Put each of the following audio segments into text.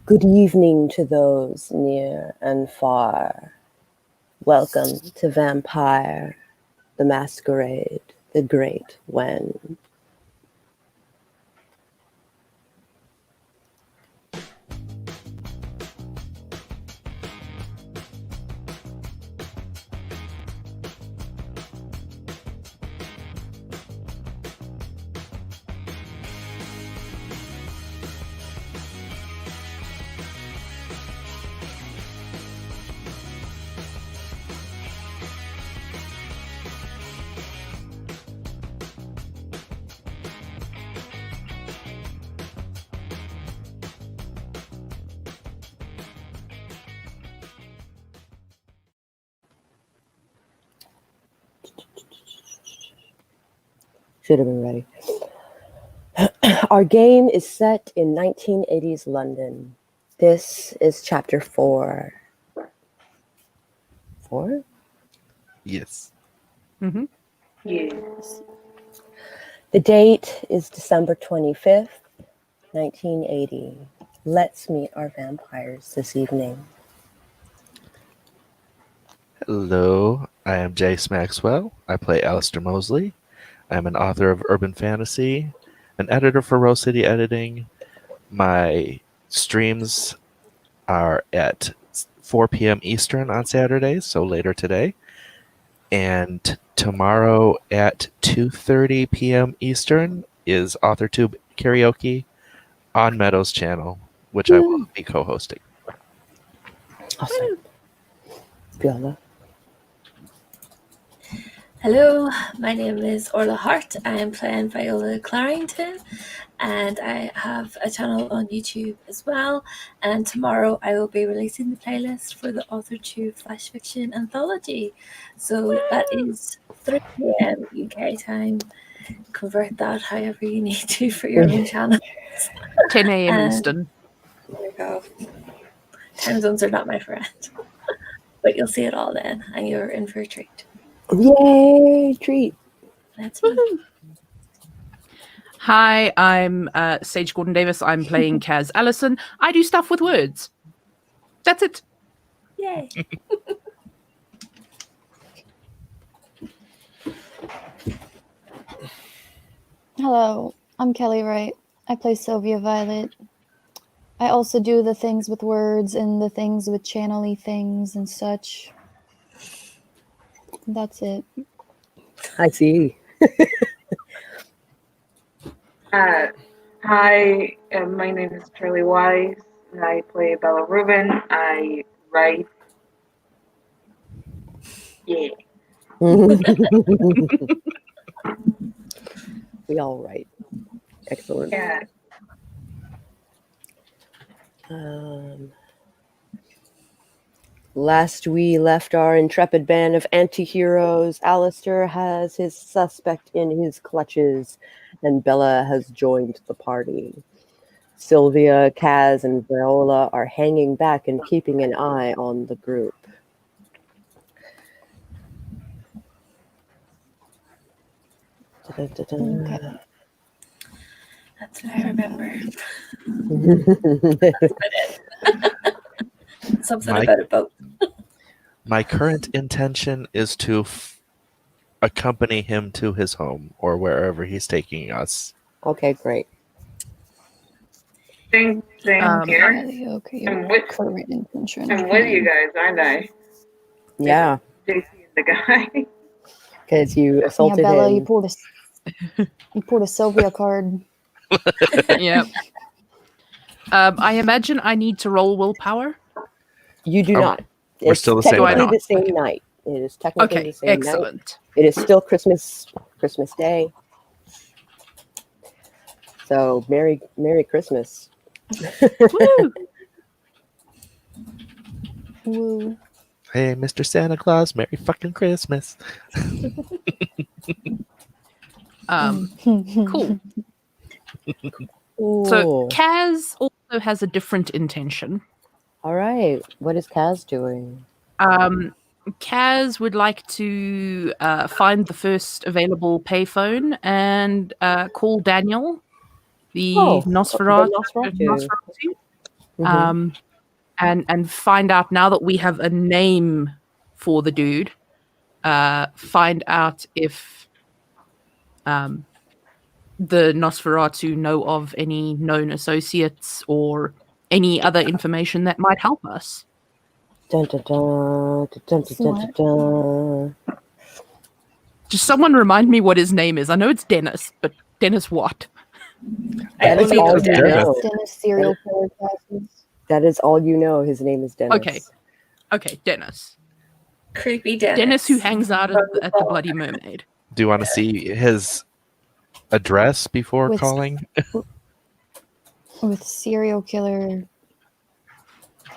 Good evening to those near and far. Welcome to Vampire, the Masquerade, the Great When. Should have been ready. Our game is set in 1980s London. This is chapter 4. 4? Yes. Mm-hmm. Yes. The date is December 25th, 1980. Let's meet our vampires this evening. Hello, I am Jayce Maxwell. I play Allistair Mosley. I'm an author of urban fantasy, an editor for Rose City Editing. My streams are at 4 p.m. Eastern on Saturdays, so later today. And tomorrow at 2:30 p.m. Eastern is AuthorTube Karaoke on Meadows channel, which I will be co-hosting. Awesome. Viola. Hello, my name is Orla Hart. I am playing Viola Clarington, and I have a channel on YouTube as well. And tomorrow I will be releasing the playlist for the AuthorTube Flash Fiction Anthology. So that is 3 p.m. UK time. Convert that however you need to for your own channel. 10 a.m. Eastern. There you go. Time zones are not my friend. But you'll see it all then, and you're in for a treat. Yay, treat. That's me. Hi, I'm Sage Gordon Davis. I'm playing Kaz Alison. I do stuff with words. That's it. Yay. Hello, I'm Kelli Wright. I play Sylvia Violet. I also do the things with words and the things with channel-y things and such. That's it. I see. Hi, my name is Charlie Wise, and I play Bella Reuben. I write. Yeah. We all write. Excellent. Yeah. Last we left our intrepid band of anti-heroes, Allistair has his suspect in his clutches, and Bella has joined the party. Sylvia, Kaz, and Viola are hanging back and keeping an eye on the group. Okay. That's what I remember. Something about a boat. My current intention is to accompany him to his home or wherever he's taking us. Okay, great. Same here. Okay, I'm with current intention. I'm with you guys, aren't I? Yeah, Jayce and the guy. because you assaulted Bella, him. you pulled a Sylvia card. Yep. I imagine I need to roll willpower. You do not. We're It's still the same technically night. the same night. It is technically Okay, the same excellent. night. It is still Christmas Day. So Merry Christmas. Woo! Woo. Hey, Mr. Santa Claus, Merry fucking Christmas. Cool. So Kaz also has a different intention. All right. What is Kaz doing? Kaz would like to find the first available payphone and call Daniel, the Nosferatu. And find out, now that we have a name for the dude, find out if the Nosferatu know of any known associates or any other information that might help us. Dun, dun, dun, dun, dun, dun, dun. Just someone remind me what his name is. I know it's Dennis, but Dennis what? That is all you know. Dennis serial killer classes. That is all you know. His name is Dennis. Okay, Dennis. Creepy Dennis. Dennis who hangs out at the Bloody Mermaid. Do you want to see his address before With- calling? With serial killer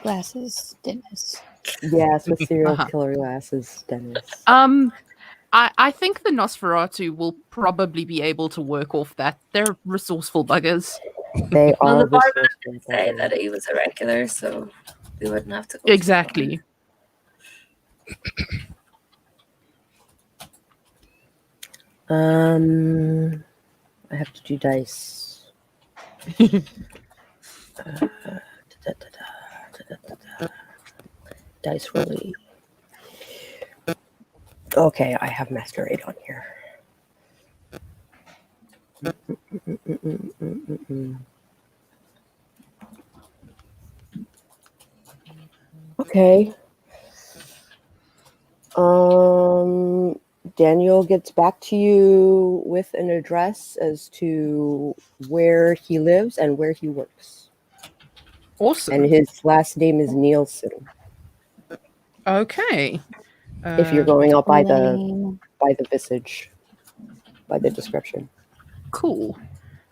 glasses, Dennis. Yes, with serial killer glasses, Dennis. I think the Nosferatu will probably be able to work off that. They're resourceful buggers. They Well, are the barman resourceful did say buggers. that he was a regular, so we wouldn't have to go. Exactly. I have to do dice. Dice rolling. Okay, I have Masquerade on here. Okay. Daniel gets back to you with an address as to where he lives and where he works. Awesome. And his last name is Nielsen. Okay. If you're going out by the Lame. visage, by the description. Cool.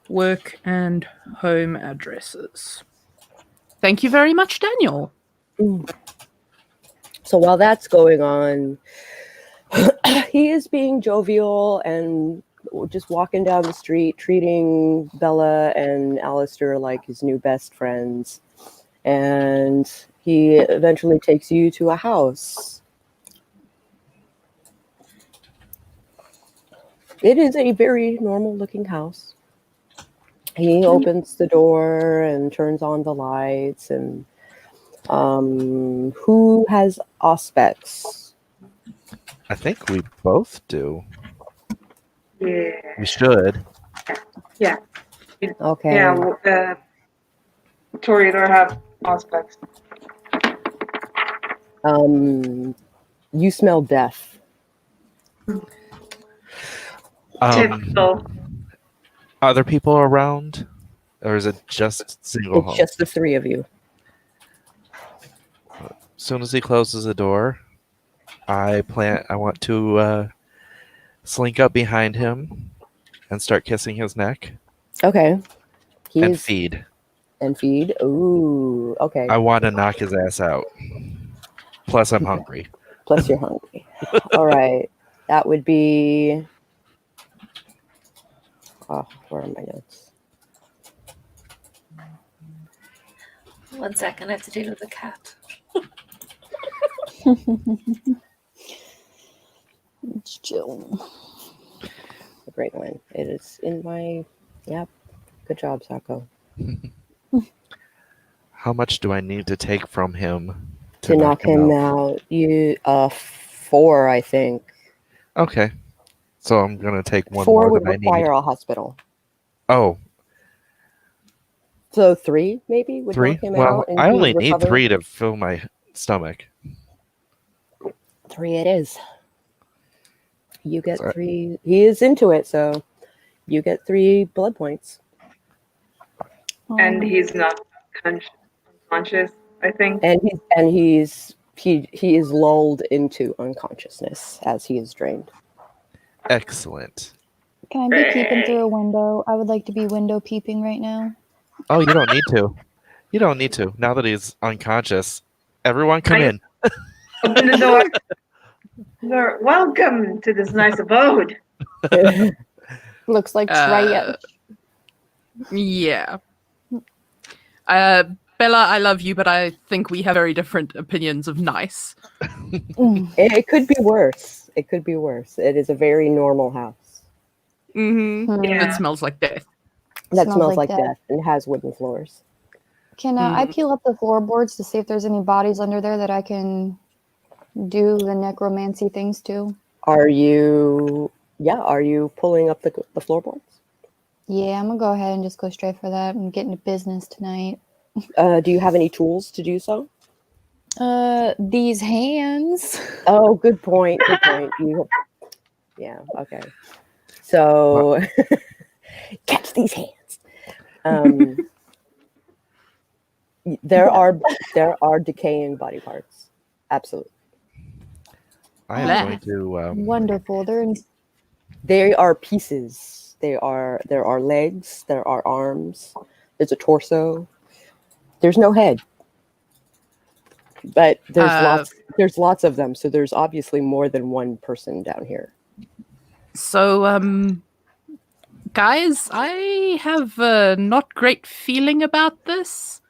Work and home addresses. Thank you very much, Daniel. So while that's going on, he is being jovial and just walking down the street, treating Bella and Allistair like his new best friends. And he eventually takes you to a house. It is a very normal looking house. He opens the door and turns on the lights. And who has Auspex? I think we both do. Yeah. We should. Okay. Yeah. Toreador have aspects. You smell death. Typical. Other people around, or is it just single It's home? just the three of you. As soon as he closes the door, I want to slink up behind him and start kissing his neck Okay. and feed. And feed. Ooh. Okay. I want to knock his ass out. Plus, I'm hungry. Plus you're hungry. All right. That would be. Oh, where are my notes? 1 second, I have to deal with the cat. It's chill. A great one. It is in my. Yep. Good job, Sako. How much do I need to take from him To knock him out. You 4, I think. Okay. So I'm gonna take one 4 more would than I need. require a hospital. Oh, So 3 maybe would 3? knock him Well, out. And I he only would need recover. 3 to fill my stomach. 3 it is. You get Sorry. 3. He is into it, so you get 3 blood points. And he's not unconscious, I think. And he is lulled into unconsciousness as he is drained. Excellent. Can I be peeping through a window? I would like to be window peeping right now. Oh, you don't need to. You don't need to. Now that he's unconscious, everyone come in. Open the door. You're welcome to this nice abode. Looks like trash. Yeah. Bella, I love you, but I think we have very different opinions of nice. It could be worse. It could be worse. It is a very normal house Mm-hmm. Yeah. It smells like death. that Smells smells like like death and has wooden floors. Can I peel up the floorboards to see if there's any bodies under there that I can do the necromancy things to? Are you pulling up the floorboards? Yeah, I'm gonna go ahead and just go straight for that. I'm getting to business tonight. Do you have any tools to do so? These hands. Oh, good point. Good point. Yeah. Okay. So, catch these hands. There are decaying body parts. Absolutely. I am going to. Wonderful. They are pieces. There are legs. There are arms. There's a torso. There's no head. But there's lots of them. So there's obviously more than one person down here. So, guys, I have a not great feeling about this.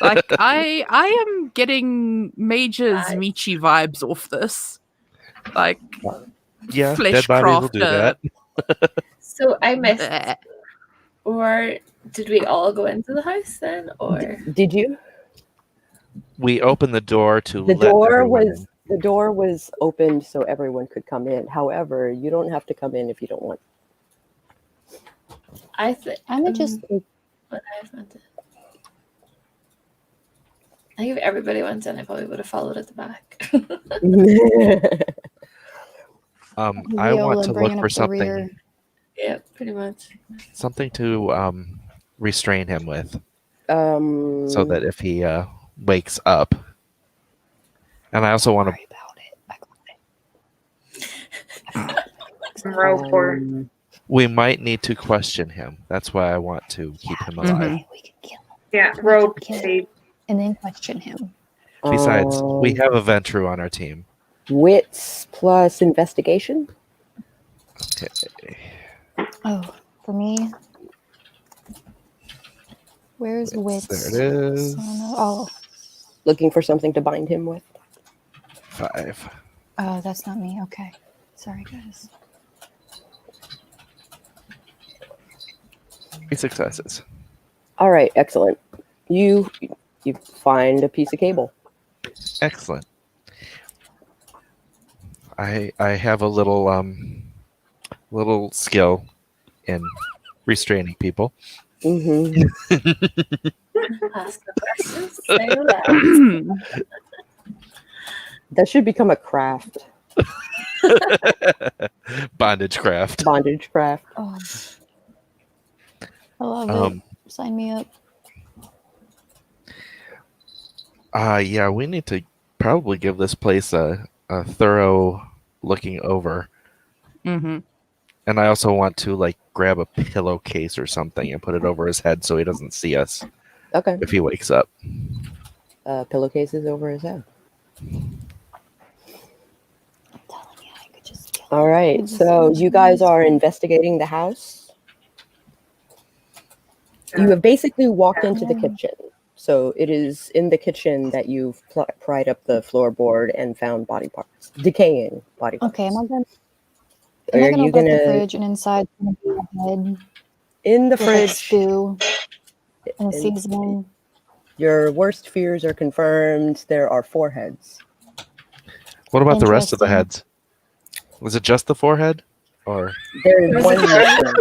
Like, I am getting major Zmichi vibes off this. Like, Yeah, flesh dead bodies will do crafter. that. So I missed, Bleh. or did we all go into the house then, or? Did you? We opened the door to The let everyone in. the door was opened so everyone could come in. However, you don't have to come in if you don't want. I think I'm gonna just. what I have meant to. I think if everybody went in, I probably would have followed at the back. I Viola want to look bringing for up the something, rear. Yeah, pretty much. something to restrain him with, So so that if he wakes up, and I also want to. Row for We might need to question him. That's why I want to keep him alive. Mhm. We can kill him yeah, row Kill him. tape. and then question him. Besides, we have a Ventru on our team. wits plus investigation. Okay. Oh, for me. Where's wits? There it is. Oh, Looking for something to bind him with. 5. oh, that's not me. Okay, sorry guys. 3 successes. All right, excellent. You find a piece of cable. Excellent. I have a little skill in restraining people. Mm-hmm. Ask the questions. Say aloud. That should become a craft. Bondage craft. Bondage craft. Oh, I love it. Sign me up. Yeah, we need to probably give this place a thorough looking over. Mm-hmm. And I also want to like grab a pillowcase or something and put it over his head so he doesn't see us Okay. if he wakes up. Pillowcases over his head. I'm telling you, I could just kill him. All right. So you guys are investigating the house. You have basically walked into the kitchen. So it is in the kitchen that you've pried up the floorboard and found body parts, decaying body parts. Okay, am I gonna Are you open up gonna the fridge and inside gonna be a head in the with like fridge? stew and a in- seasoning? Your worst fears are confirmed. There are 4 heads. What about the rest of the Interesting. heads? Was it just the forehead? Or There is one missing.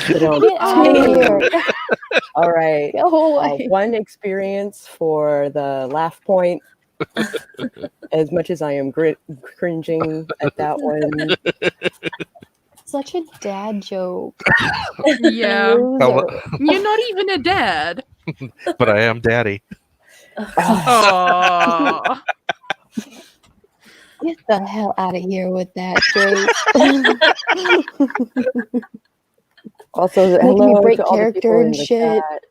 Get out of here! All right. Go away! One experience for the laugh point. As much as I am cringing at that one. Such a dad joke. Yeah. Loser. You're not even a dad. but I am daddy. Oh. Get the hell out of here with that, Jayce. Also, Making hello me break to all the people character in and the shit. chat.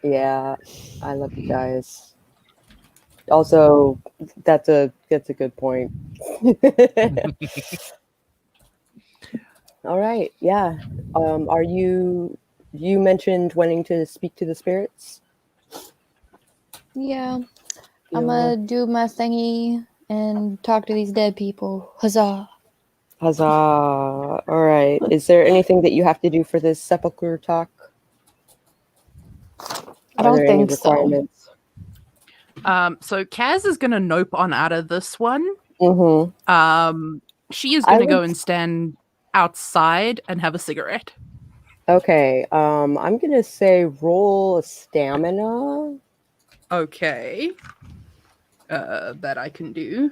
Yeah, I love you guys. Also, that's a good point. All right, yeah. Are you mentioned wanting to speak to the spirits? Yeah, I'm gonna do my thingy and talk to these dead people. Huzzah! Huzzah! All right. Is there anything that you have to do for this sepulchre talk? I Are don't there any think so. requirements? So Kaz is going to nope on out of this one. Mm-hmm. She is I going to go would- and stand outside and have a cigarette. Okay. I'm gonna say roll a stamina. Okay. That I can do.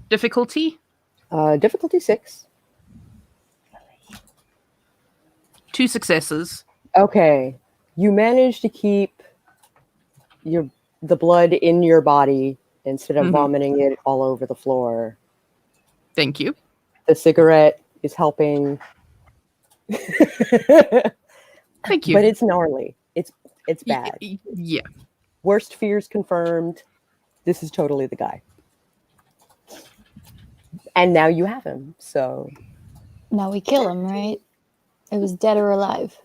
Difficulty? Difficulty 6. 2 successes. Okay. You manage to keep the blood in your body instead of Mhm. vomiting it all over the floor. Thank you. The cigarette is helping. Thank you. But it's gnarly. It's bad. Yeah. Worst fears confirmed. This is totally the guy. And now you have him. So Now we kill him, right? It was dead or alive,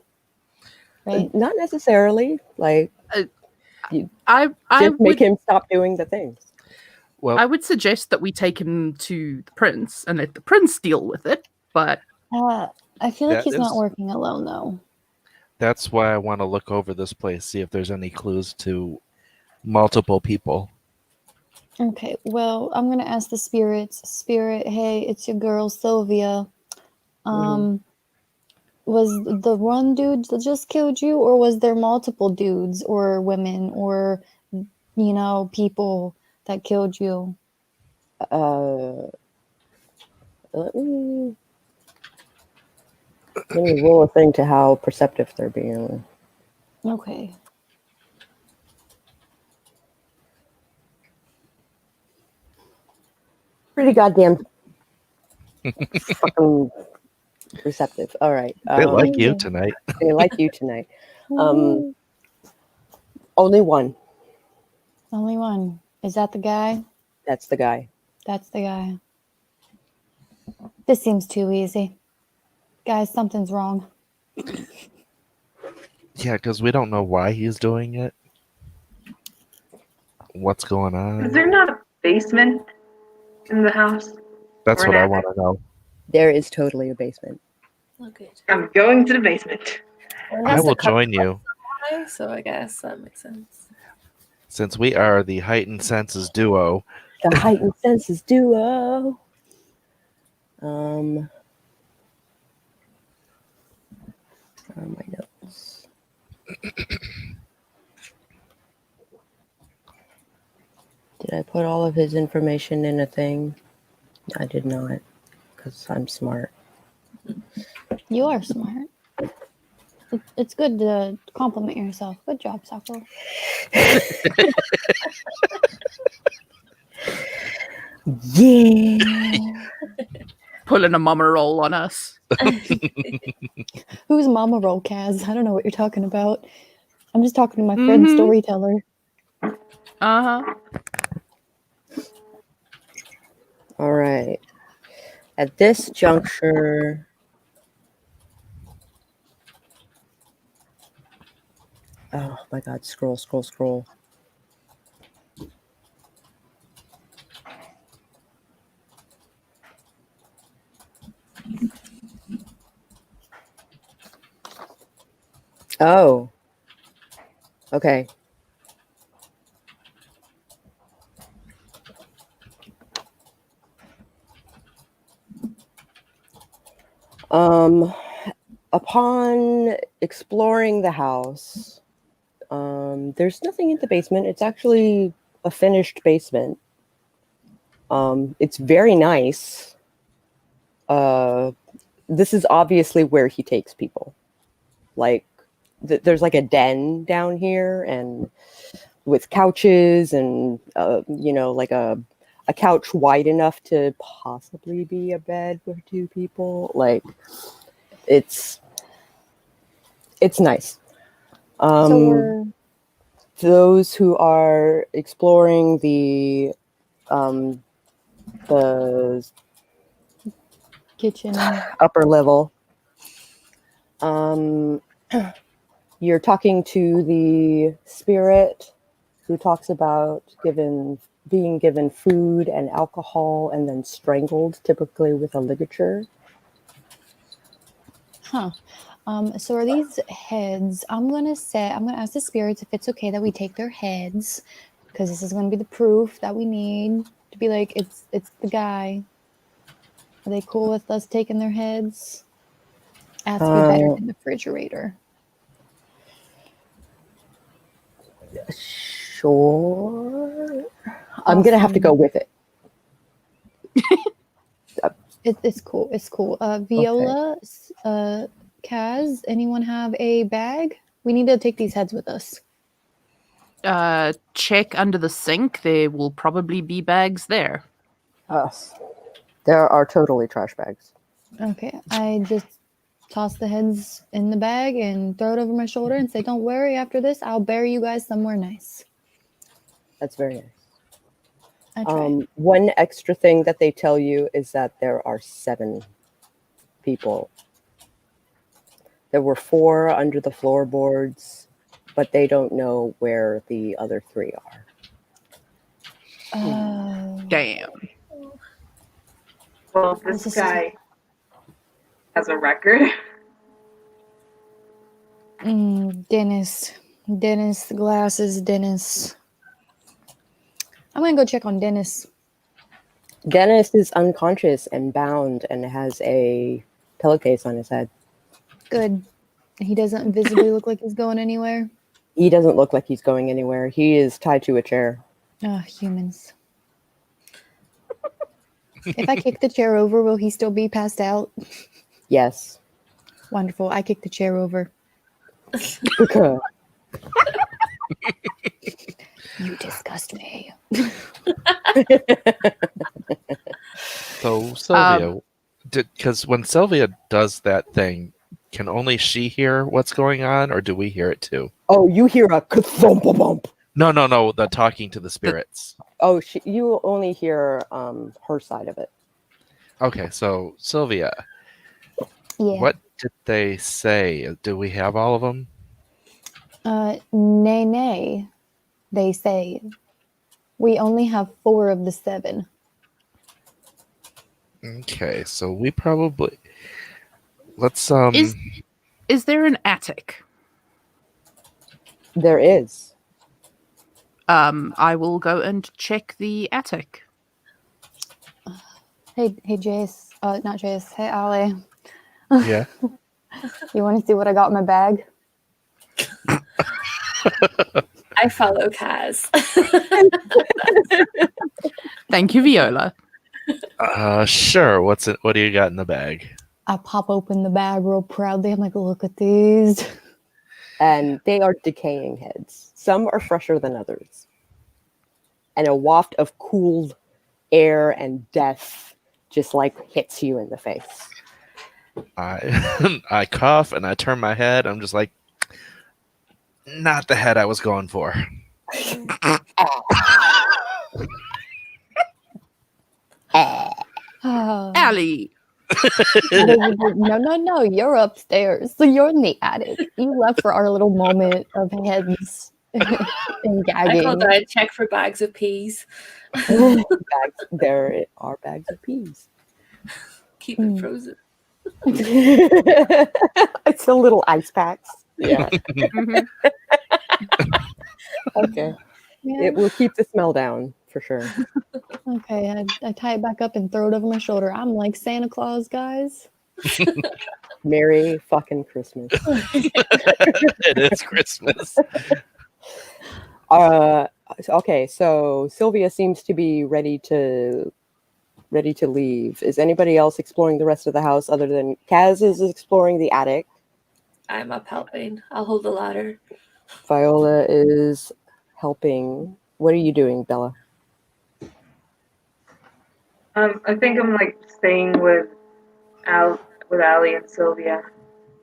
right? not necessarily. Like I just make would him stop doing the things. Well, I would suggest that we take him to the prince and let the prince deal with it. But I feel like That he's not is- working alone, though. that's why I want to look over this place, see if there's any clues to multiple people. Okay, well, I'm gonna ask the spirits. Spirit, hey, it's your girl Sylvia. Was the one dude that just killed you, or was there multiple dudes or women or people that killed you? Let me roll a thing to how perceptive they're being. Okay. Pretty goddamn fucking receptive. All right. They like you Yeah. tonight. They like you tonight. Ooh, Only one. only one. Is that the guy? That's the guy. That's the guy. This seems too easy. Guys, something's wrong. Yeah, because we don't know why he's doing it. What's going Is on? there not a basement in the house? That's or what an I attic? want to know. There is totally a basement. Oh, good. I'm going to the basement. Well, it I has to will cut join you. high, so I guess that makes sense. Since we are the heightened senses duo, The heightened senses duo. Where are my notes? Did I put all of his information in a thing? I did not, because I'm smart. You are smart. It's good to compliment yourself. Good job, Sako. Yeah. pulling a mama roll on us. Who's Mama Roll, Kaz? I don't know what you're talking about. I'm just talking to my friend storyteller. Uh-huh. All right. At this juncture, oh my God, scroll. Oh, okay. Upon exploring the house, there's nothing in the basement. It's actually a finished basement. It's very nice. This is obviously where he takes people. Like, there's like a den down here, and with couches, and like a couch wide enough to possibly be a bed for two people. Like, it's nice. So we're Those who are exploring the kitchen. upper level, you're talking to the spirit who talks about being given food and alcohol and then strangled, typically with a ligature. So are these heads? I'm gonna ask the spirits if it's okay that we take their heads, because this is gonna be the proof that we need to be like it's the guy. Are they cool with us taking their heads? It has to be better than the refrigerator. Sure. I'm gonna have to go with it. It's cool. It's cool. Viola, Kaz, anyone have a bag? We need to take these heads with us. Check under the sink. There will probably be bags there. Us. There are totally trash bags. Okay, I just toss the heads in the bag and throw it over my shoulder and say, "Don't worry. After this, I'll bury you guys somewhere nice." That's very nice. I try. One extra thing that they tell you is that there are 7 people. There were 4 under the floorboards, but they don't know where the other 3 are. Oh, Damn. Well, this guy has a record. Dennis, glasses, Dennis. I'm gonna go check on Dennis. Dennis is unconscious and bound and has a pillowcase on his head. Good. He doesn't visibly look like he's going anywhere. He doesn't look like he's going anywhere. He is tied to a chair. Humans. If I kick the chair over, will he still be passed out? Yes. Wonderful. I kick the chair over. Okay. You disgust me. So Sylvia, because when Sylvia does that thing, can only she hear what's going on, or do we hear it too? Oh, you hear a ka-thump bump. No, the talking to the spirits. Oh, you only hear her side of it. Okay, so Sylvia, Yeah. what did they say? Do we have all of them? Nay, they say. We only have 4 of the 7. Okay, so we probably let's Is there an attic? There is. I will go and check the attic. Hey, Jayce. Not Jayce. Hey, Allie. yeah. You want to see what I got in my bag? I follow Kaz. Thank you, Viola. Sure. What do you got in the bag? I pop open the bag real proudly. I'm like, look at these. And they are decaying heads. Some are fresher than others. And a waft of cool air and death just like hits you in the face. I cough and I turn my head. I'm just like, not the head I was going for. Allie. No. You're upstairs. So you're in the attic. You left for our little moment of heads and I gagging. called out check for bags of peas. There are bags of peas. Keep it frozen. It's a little ice packs. Yeah. Mhm. Okay. Yeah. It will keep the smell down for sure. Okay, I tie it back up and throw it over my shoulder. I'm like Santa Claus, guys. Merry fucking Christmas. It is Christmas. Okay, so Sylvia seems to be ready to leave. Is anybody else exploring the rest of the house other than Kaz is exploring the attic? I'm up helping. I'll hold the ladder. Viola is helping. What are you doing, Bella? I think I'm like staying with Allie and Sylvia.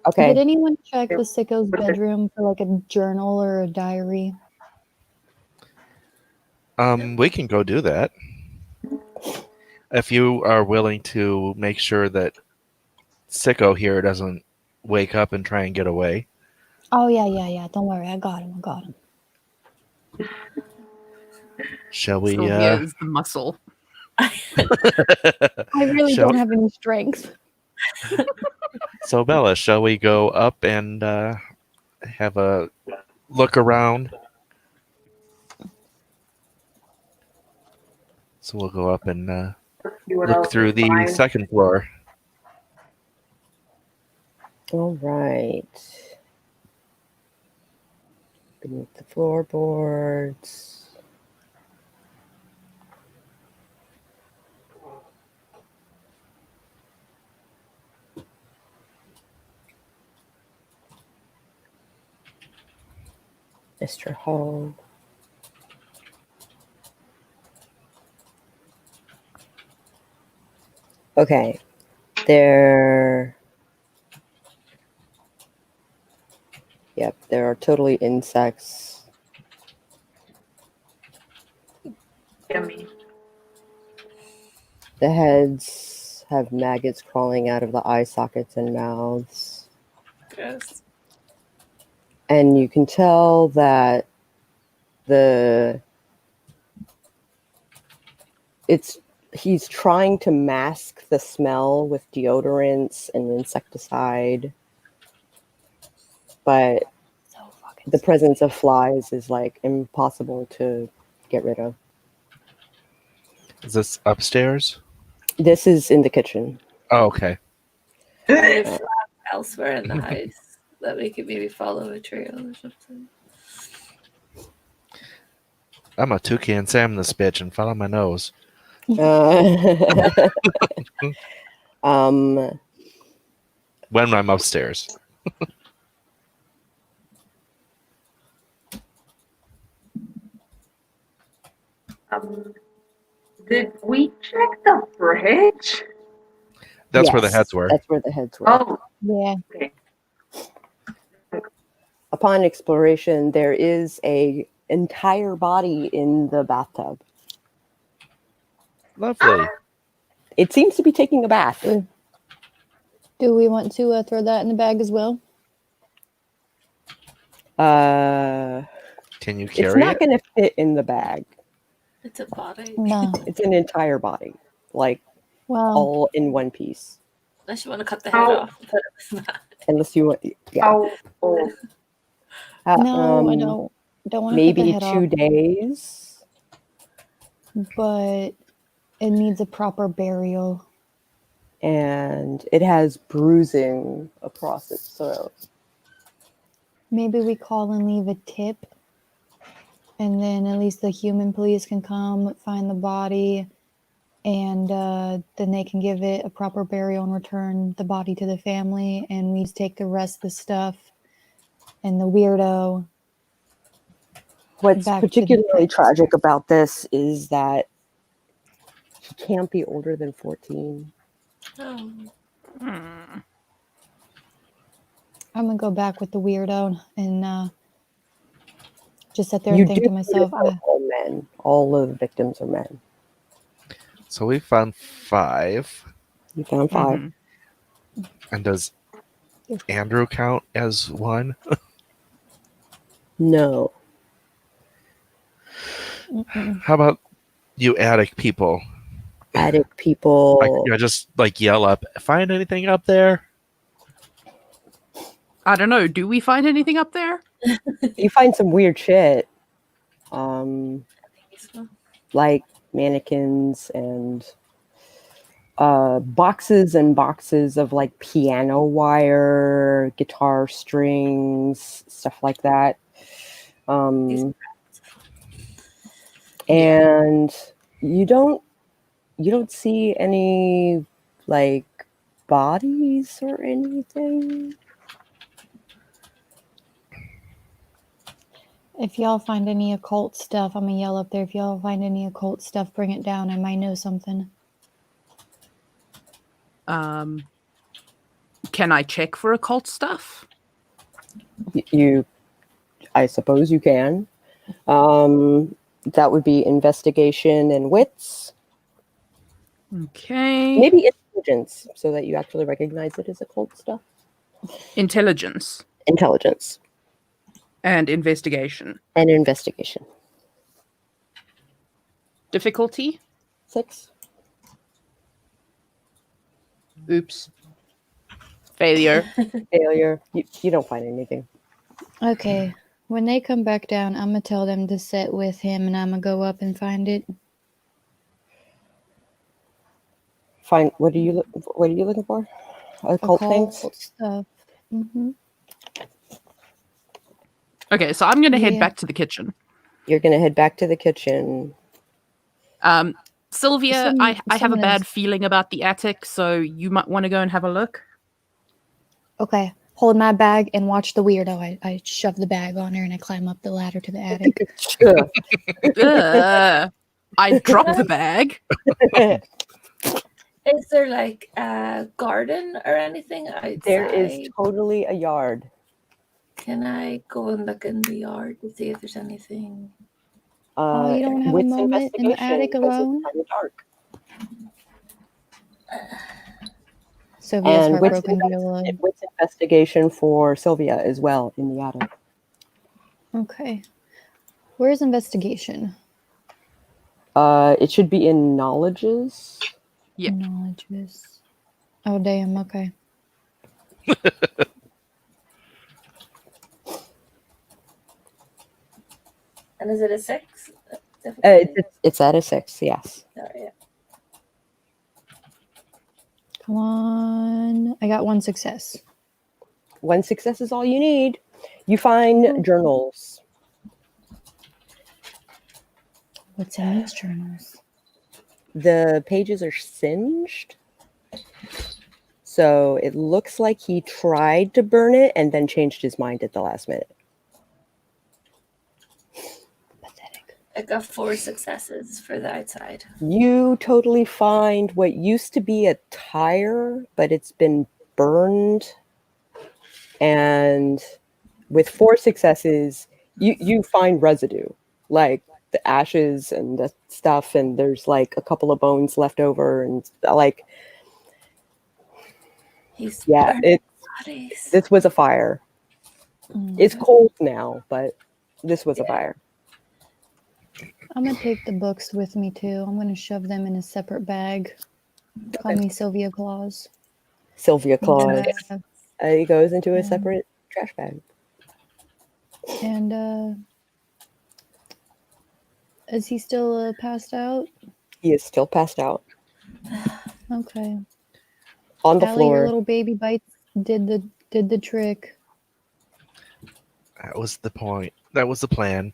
Okay. Did anyone check Yeah. the sicko's bedroom for like a journal or a diary? We can go do that. If you are willing to make sure that Sicko here doesn't wake up and try and get away. Oh yeah. Don't worry, I got him. Shall we? Sylvia is the muscle. I really Shall- don't have any strength. So, Bella, shall we go up and have a look around? So we'll go up and See what look else through we the find. second floor. All right. Beneath the floorboards. Mr. Hall. Okay. There are totally insects. Yummy. The heads have maggots crawling out of the eye sockets and mouths. Gross. And you can tell that he's trying to mask the smell with deodorants and insecticide, but So fucking the presence of flies is like impossible to get rid of. Is this upstairs? This is in the kitchen. Oh, okay. Are there flags elsewhere in the house that we could maybe follow a trail or something? I'm a toucan Sam this bitch and follow my nose. Um, When I'm upstairs. Did we check the fridge? That's where the yes, heads were. That's where the heads were. Oh, Yeah. okay. Upon exploration, there is a entire body in the bathtub. Lovely. It seems to be taking a bath. Do we want to throw that in the bag as well? Can you It's carry not it? going to fit in the bag. It's a body. No. It's an entire body, like Well, all in one piece. Unless you want to cut the head Oh. off and put it with that. Unless you want, yeah. How old? no, I don't want to cut the Maybe head 2 off, days. but it needs a proper burial. And it has bruising across its throat. Maybe we call and leave a tip, and then at least the human police can come find the body, and then they can give it a proper burial and return the body to the family, and we take the rest of the stuff and the weirdo. What's Back to the particularly pits. tragic about this is that he can't be older than 14. Oh. Hmm. I'm gonna go back with the weirdo and just sit there You and think do to myself, know all men. All of the victims are men. So we found 5. You found 5. Mhm. And does Andrew count as one? No. mm-mm. How about you attic people? Attic people. I just like yell up, find anything up there? I don't know. Do we find anything up there? You find some weird shit. Maybe so. Like mannequins and boxes and boxes of like piano wire, guitar strings, stuff like that. And you don't see any like bodies or anything. If y'all find any occult stuff, I'm gonna yell up there. If y'all find any occult stuff, bring it down. I might know something. Can I check for occult stuff? I suppose you can. That would be investigation and wits. Okay. Maybe intelligence, so that you actually recognize it as occult stuff. Intelligence Intelligence and investigation. and investigation. Difficulty? 6. Oops. Failure. Failure. You don't find anything. Okay. When they come back down, I'm gonna tell them to sit with him, and I'm gonna go up and find it. Find what are you looking for? Occult things. Stuff. Mm-hmm. Okay, so I'm going to head Yeah. back to the kitchen. You're gonna head back to the kitchen. Sylvia, I have a bad feeling about the attic, so you might want to go and have a look. Okay. Hold my bag and watch the weirdo. I shove the bag on her and I climb up the ladder to the attic. Sure. I drop the bag. Is there like a garden or anything outside? There is totally a yard. Can I go and look in the yard to see if there's anything? Oh, you don't have a moment in the attic alone? It's kind of dark. Sylvia's And heartbroken, Viola. wits investigation for Sylvia as well in the attic. Okay. Where's investigation? It should be in knowledges. Yeah. Knowledges. Oh, damn. Okay. And is it a 6? It's at a 6, yes. Oh, yeah. Come on. I got 1 success. 1 success is all you need. You find journals. What's in these journals? The pages are singed. So it looks like he tried to burn it and then changed his mind at the last minute. Pathetic. I got 4 successes for the outside. You totally find what used to be a tire, but it's been burned. And with 4 successes, you find residue, like the ashes and the stuff, and there's like a couple of bones left over, and like, He's this was a fire. It's cold now, but this was a fire. I'm going to take the books with me, too. I'm going to shove them in a separate bag. Call me Sylvia Claus. Sylvia Claus. Yeah. It goes into a separate trash bag. And, is he still passed out? He is still passed out. Okay. On the Allie, floor. your little baby bites did the trick. That was the point. That was the plan.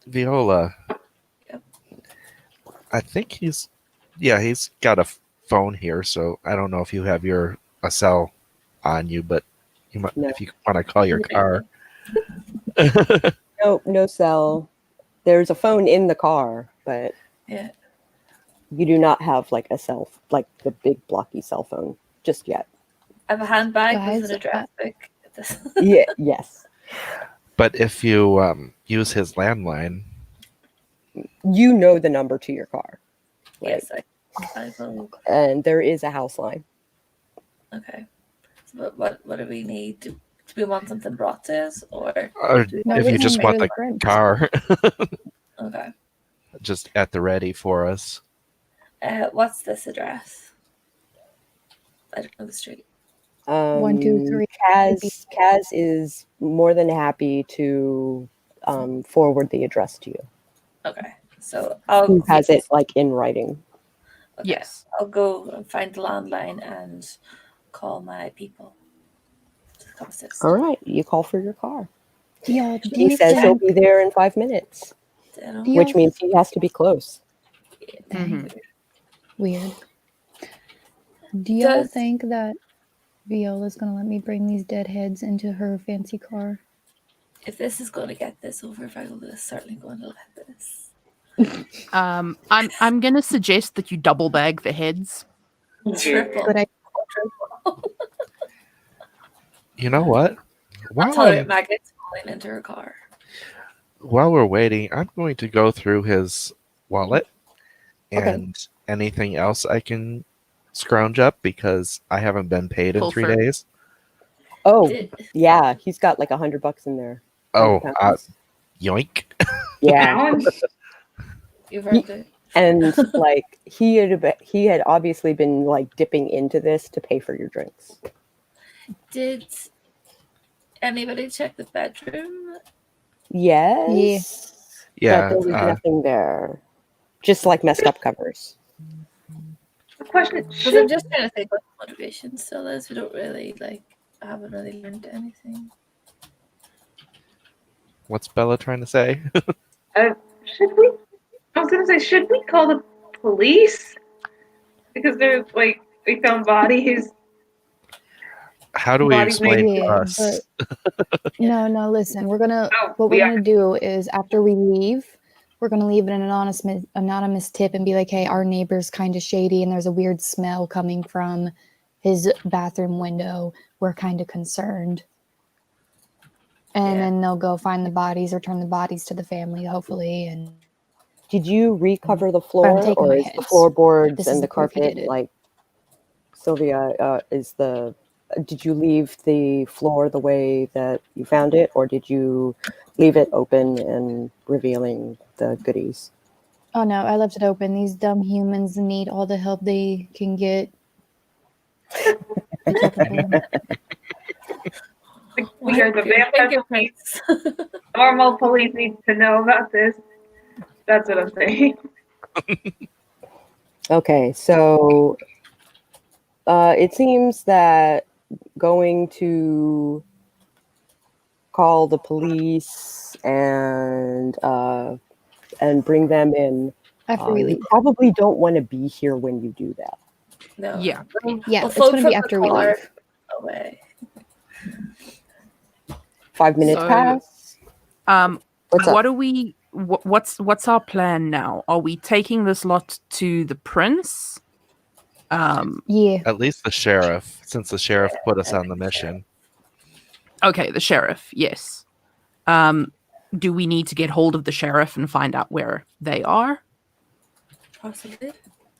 Viola. Yep. I think he's got a phone here, so I don't know if you have a cell on you, but you might, if you want to call your car. No cell. There's a phone in the car, but you do not have like a like the big blocky cell phone just yet. I have a handbag Guys, with an address book. Yes. But if you use his landline, you know the number to your car. Right? Yes, I will. And there is a house line. Okay. So what do we need? Do we want something brought to us, or if you just want the car, okay, just at the ready for us. What's this address? I don't know the street. 1, 2, 3. Kaz is more than happy to forward the address to you. Okay, so Who has it like in writing? Okay. Yes. I'll go and find the landline and call my people. All right, you call for your car. Y'all, He says he'll be there in 5 minutes, which means he has to be close. Weird. Do y'all think that Viola's going to let me bring these dead heads into her fancy car? If this is going to get this over, Viola is certainly going to let this. I'm going to suggest that you double bag the heads. Triple. But You know what? I'll tell her Maggot's falling into her car. While we're waiting, I'm going to go through his wallet and anything else I can scrounge up because I haven't been paid in 3 days. Oh, yeah, he's got like $100 in there. Oh, yoink! Yeah, You've heard it. And like he had obviously been like dipping into this to pay for your drinks. Did anybody check the bedroom? Yes. Yeah, But there was nothing there. Just like messed up covers. The question Because I'm just trying to think what the motivation still is. We don't really haven't really learned anything. what's Bella trying to say? should we? I was gonna say, should we call the police? Because there's we found bodies. How do we Bodies explain made- to Yeah, us? No, listen. What Oh, we're yeah. gonna do is after we leave, we're gonna leave an anonymous tip and be like, "Hey, our neighbor's kind of shady, and there's a weird smell coming from his bathroom window. We're kind of concerned." And Yeah. then they'll go find the bodies, return the bodies to the family, hopefully. And Did you recover the floor, taking or my is the heads. floorboards This is and the the proof he carpet did it. like Sylvia? Did you leave the floor the way that you found it, or did you leave it open and revealing the goodies? oh no, I left it open. These dumb humans need all the help they can get. Be careful. We are the vampire police. Fingerprints. Normal police need to know about this. That's what I'm saying. Okay, so it seems that going to call the police and bring them in. After we You leave. probably don't want to be here when you do that. No. Yeah. Yeah, We'll it's phone gonna from be the after we car leave. away. 5 minutes So, pass. What's up? What are we? What's our plan now? Are we taking this lot to the prince? Yeah. At least the sheriff, since the sheriff put us on the mission. Okay, the sheriff. Yes. Do we need to get hold of the sheriff and find out where they are? Possibly.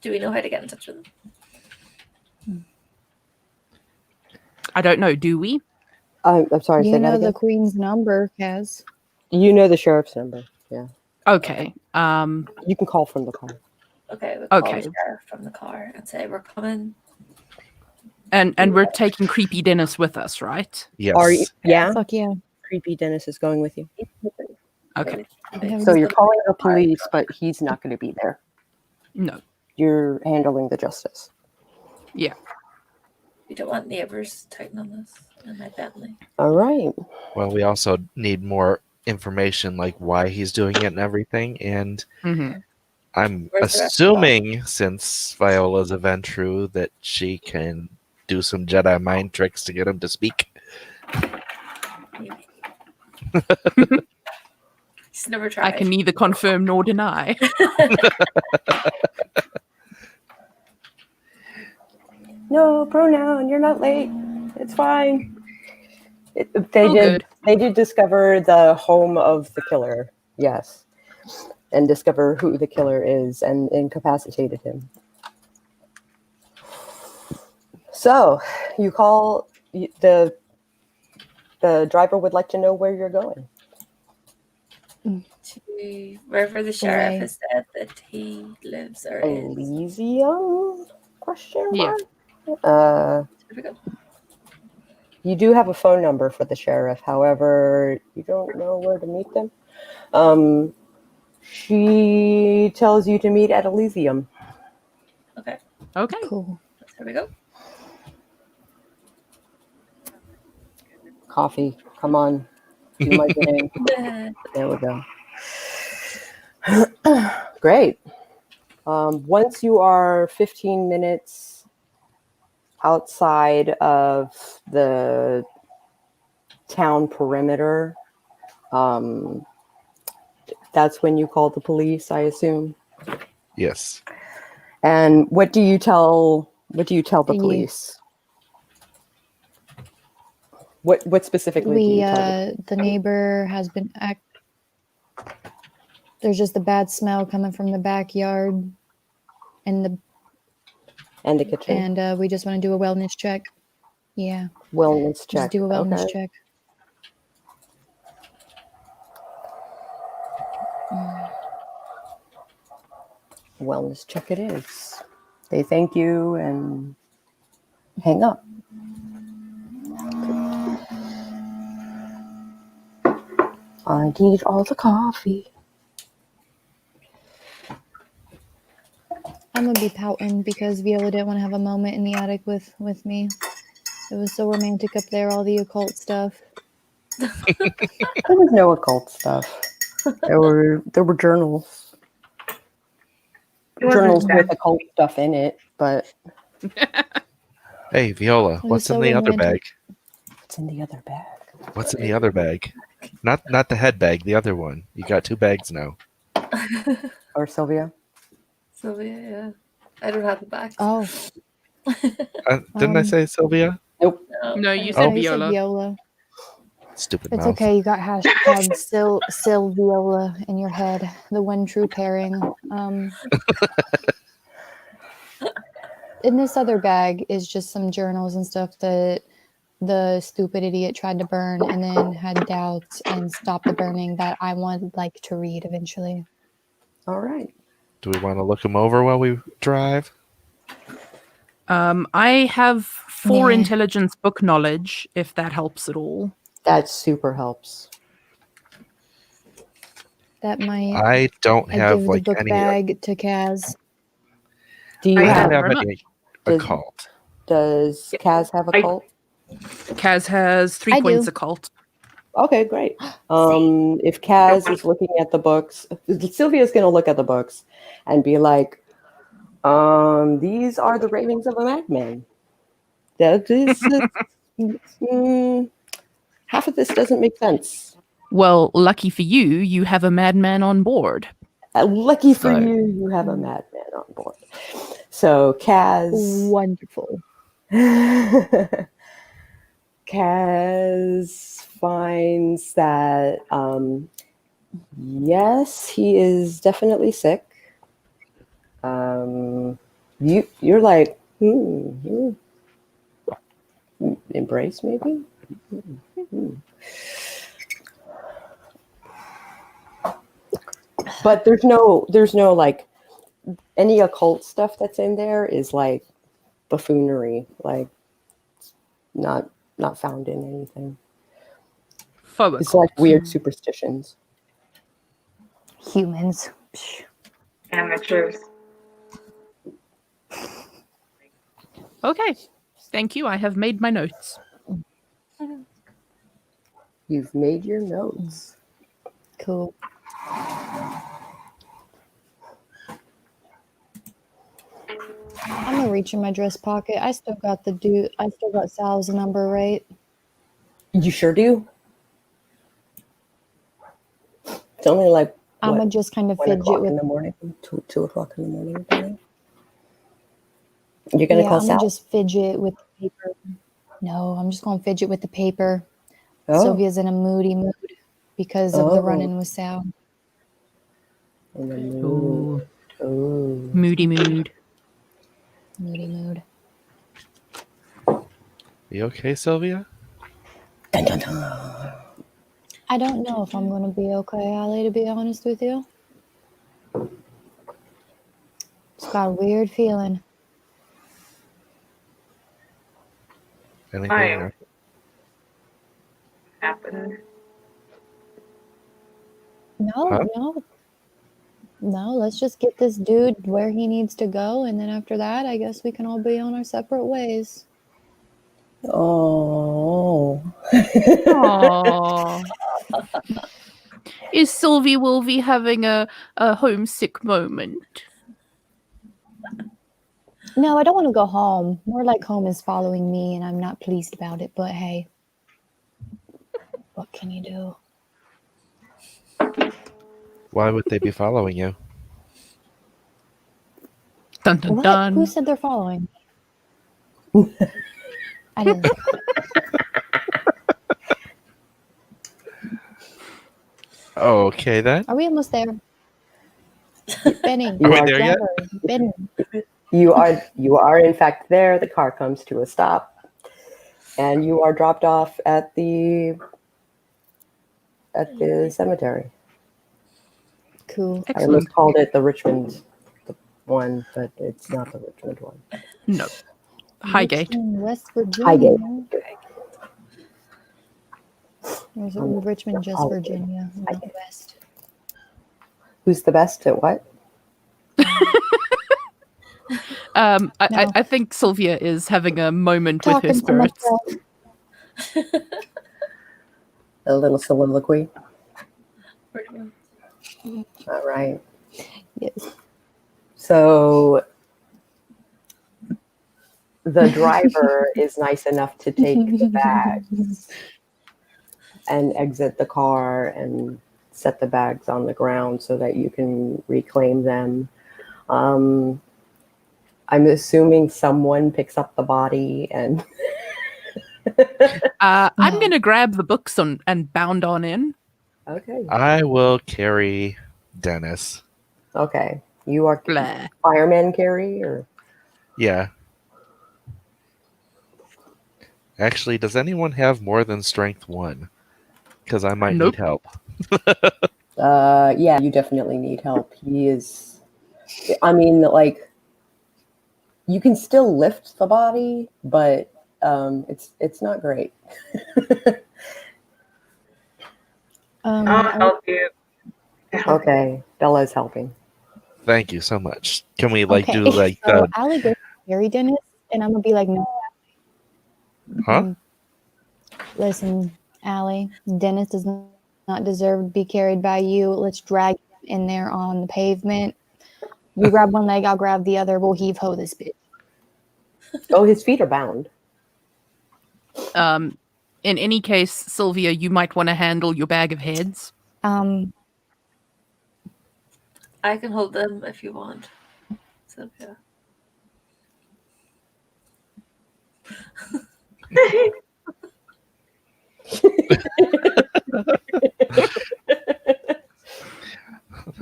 Do we know how to get in touch with them? I don't know. Do we? I'm sorry. You Say that know again. the queen's number, Kaz. You know the sheriff's number. Yeah, Okay. you can call from the car. Okay, we'll call Okay. the sheriff from the car and say we're coming. And we're taking creepy Dennis with us, right? Yes. Are you? Yeah. Fuck yeah. Creepy Dennis is going with you. Okay. So you're calling the police, but he's not going to be there. No. You're handling the justice. Yeah. We don't want neighbors touting on us and my family. All right. Well, we also need more information, like why he's doing it and everything. And hmm I'm Where's the rest of assuming, since Viola's a Ventru, that she can do some Jedi mind tricks to get him to speak. Maybe. He's never tried. I can neither confirm nor deny. No pronoun. You're not late. It's fine. Oh, They good. did discover the home of the killer. Yes, and discover who the killer is and incapacitated him. So you call the driver would like to know where you're going. To wherever the sheriff Away. has said that he lives or is. Elysium? Question Yeah. mark? Here we go. You do have a phone number for the sheriff. However, you don't know where to meet them. She tells you to meet at Elysium. Okay, Okay. Cool. here we go. Coffee. Come on. You might get in. There we go. Great. Once you are 15 minutes outside of the town perimeter, that's when you call the police, I assume. Yes. And what do you tell the Yeah. police? What specifically do you tell them? The neighbor has been there's just a bad smell coming from the backyard and And the kitchen? and we just want to do a wellness check. Yeah. Wellness check. Just do a wellness Okay. check. Wellness check it is. They thank you and hang up. I need all the coffee. I'm gonna be pouting because Viola didn't want to have a moment in the attic with me. It was so romantic up there, all the occult stuff. There was no occult stuff. There were journals. It wasn't Journals that. with occult stuff in it, but Hey, Viola, was what's in so the other romantic. bag? what's in the other bag? What's in the other bag? Not the head bag, the other one. You got 2 bags now. Or Sylvia? Sylvia, yeah. I don't have the back. Oh, Didn't I say Sylvia? Nope. No, you yeah, said you said Viola. Viola. Stupid It's mouth. okay. You got hashtag Sil Viola in your head. The one true pairing. In this other bag is just some journals and stuff that the stupid idiot tried to burn and then had doubts and stopped the burning that I would like to read eventually. All right. Do we want to look them over while we drive? I have 4 Nah. intelligence book knowledge, if that helps at all. That super helps. That might. I don't I have give like the book any. bag to Kaz. Do you I I don't have? have very any Does- occult. Does Kaz have a I- cult? Kaz has 3 I points do. occult. Okay, great. If Kaz is looking at the books, Sylvia's going to look at the books and be like, these are the ravings of a madman. That is, half of this doesn't make sense. Well, lucky for you, you have a madman on board. Lucky for So- you, you have a madman on board. So Kaz, Wonderful. Kaz finds that yes, he is definitely sick. You're like embrace maybe. But there's no like any occult stuff that's in there is like buffoonery, like not found in anything. Faux It's like occult. weird superstitions. Humans. Psh. Amateurs. Okay. Thank you. I have made my notes. You've made your notes. Cool. I'm gonna reach in my dress pocket. I still got Sal's number, right? You sure do. It's only like I'm what, gonna just kind of 1 fidget o'clock with. in the morning, 2 o'clock in the morning. Probably. You're gonna Yeah, call I'm gonna Sal? just fidget with the paper. No, I'm just gonna fidget with the paper. Oh, Sylvia's in a moody mood because of the Oh. run-in with Sal. in the mood. Ooh, Oh. moody mood. Moody mood. You okay, Sylvia? Dun, dun, dun. I don't know if I'm gonna be okay, Allie, to be honest with you. It's got a weird feeling. Anything? Hi. Happened. No, Huh? no, let's just get this dude where he needs to go, and then after that, I guess we can all be on our separate ways. Oh. Aww. Is Sylvie Wolvie having a homesick moment? No, I don't want to go home. More like home is following me, and I'm not pleased about it, but hey, what can you do? Why would they be following you? Dun dun What? dun. Who said they're following me? I didn't. Okay then. Are we almost there? Benny, You Are we are there yet? driver, Benny. You are in fact there. The car comes to a stop, and you are dropped off at the cemetery. Cool. I Excellent. almost called it the Richmond one, but it's not the Richmond one. No. Highgate. Richmond, West Virginia. Highgate. There's Richmond, just Virginia, not West. Who's the best at what? I think Sylvia is having a moment with her Talking to spirits. myself. A little soliloquy. Pretty much. All right. Yes. So the driver is nice enough to take the bags and exit the car and set the bags on the ground so that you can reclaim them. I'm assuming someone picks up the body and I'm going to grab the books and bound on in. okay. I will carry Dennis. Okay. You are Blah. fireman Carrie or Yeah. Actually, does anyone have more than strength 1? Because I might Nope. need help. yeah, you definitely need help. He is I mean, like you can still lift the body, but it's not great. I'll help you. Okay, Bella's helping. Thank you so much. Can we like Okay, do like so Allie goes to carry Dennis, and I'm gonna be like, no. huh? Listen, Allie, Dennis does not deserve to be carried by you. Let's drag him in there on the pavement. You grab one leg, I'll grab the other. We'll heave ho this bitch. Oh, his feet are bound. In any case, Sylvia, you might want to handle your bag of heads. I can hold them if you want. Sylvia.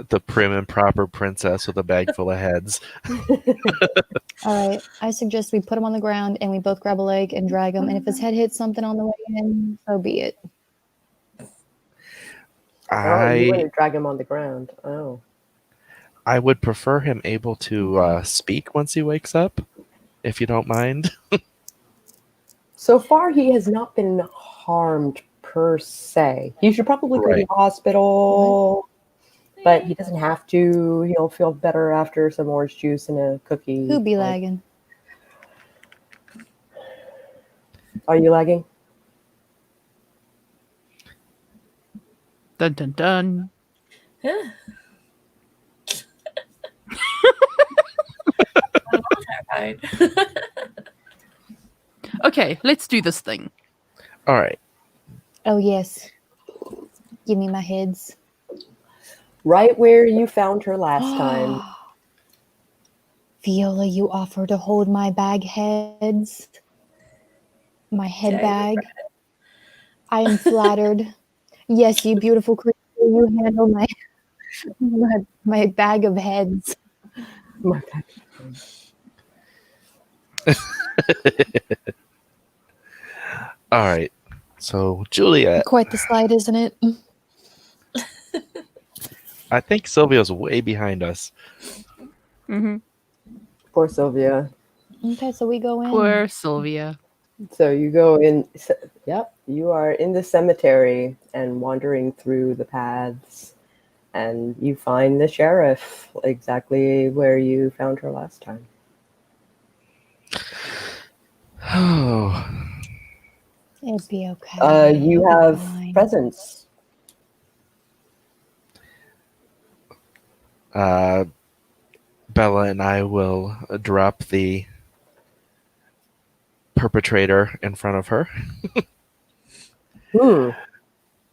The prim and proper princess with a bag full of heads. All right, I suggest we put him on the ground and we both grab a leg and drag him. And if his head hits something on the way in, so be it. Oh, you want I to drag him on the ground. Oh. would prefer him able to speak once he wakes up, if you don't mind. So far, he has not been harmed per se. He should probably go to Right. the hospital, but he doesn't have to. He'll feel better after some orange juice and a cookie. Who be Like, lagging? are you lagging? Dun dun dun. Yeah. I'm terrified. Okay, let's do this thing. All right. Oh, yes. Give me my heads. Right where you found her last time. Viola, you offer to hold my bag heads. My head Yeah, bag. I am flattered. Yes, you beautiful creature. You handle my bag of heads. My God. All right. So, Juliet, Quite the slide, isn't it? I think Sylvia's way behind us. Mm-hmm. Poor Sylvia. Okay, so we go in. Poor Sylvia. So you go in. Yep, you are in the cemetery and wandering through the paths, and you find the sheriff exactly where you found her last time. Oh, It'd be okay. You It'll be have fine. presents. Bella and I will drop the perpetrator in front of her.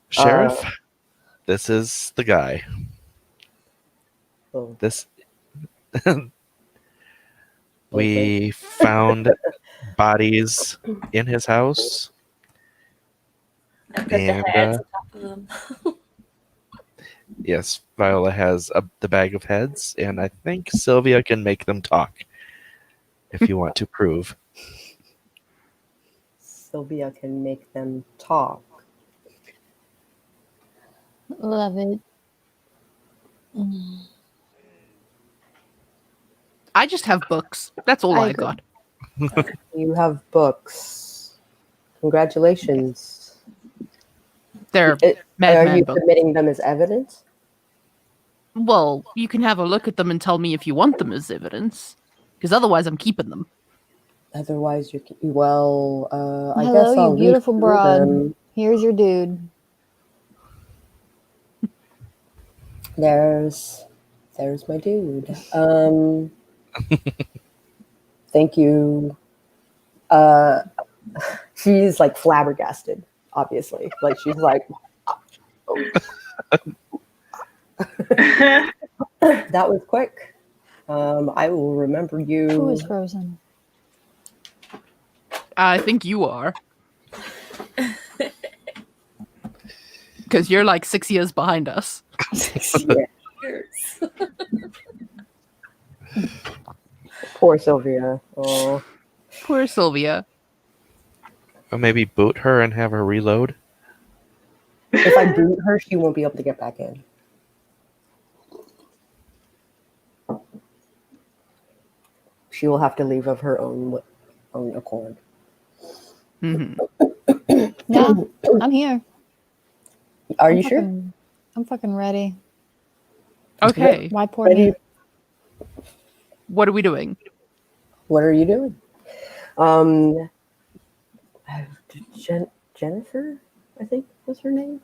Sheriff, this is the guy. Oh, This we found bodies in his house. I put the And, heads on top of them. Yes, Viola has the bag of heads, and I think Sylvia can make them talk if you want to prove. Sylvia can make them talk. Love it. I just have books. That's all I agree. got. You have books. Congratulations. They're Are madman you books. submitting them as evidence? Well, you can have a look at them and tell me if you want them as evidence. Because otherwise I'm keeping them. Otherwise, I Hello, guess you I'll read beautiful through broad. them. Here's your dude. There's my dude. Thank you. She's like flabbergasted, obviously. Like she's like, oh. That was quick. I will remember you. Who is frozen? I think you are. Because you're like 6 years behind us. Poor Sylvia. Oh. Poor Sylvia. Or maybe boot her and have her reload. If I boot her, she won't be able to get back in. She will have to leave of her own accord. Mm-hmm. No, I'm here. Are you sure? I'm fucking ready. Okay. Why poor Ready? me? What are we doing? What are you doing? Jennifer, I think was her name.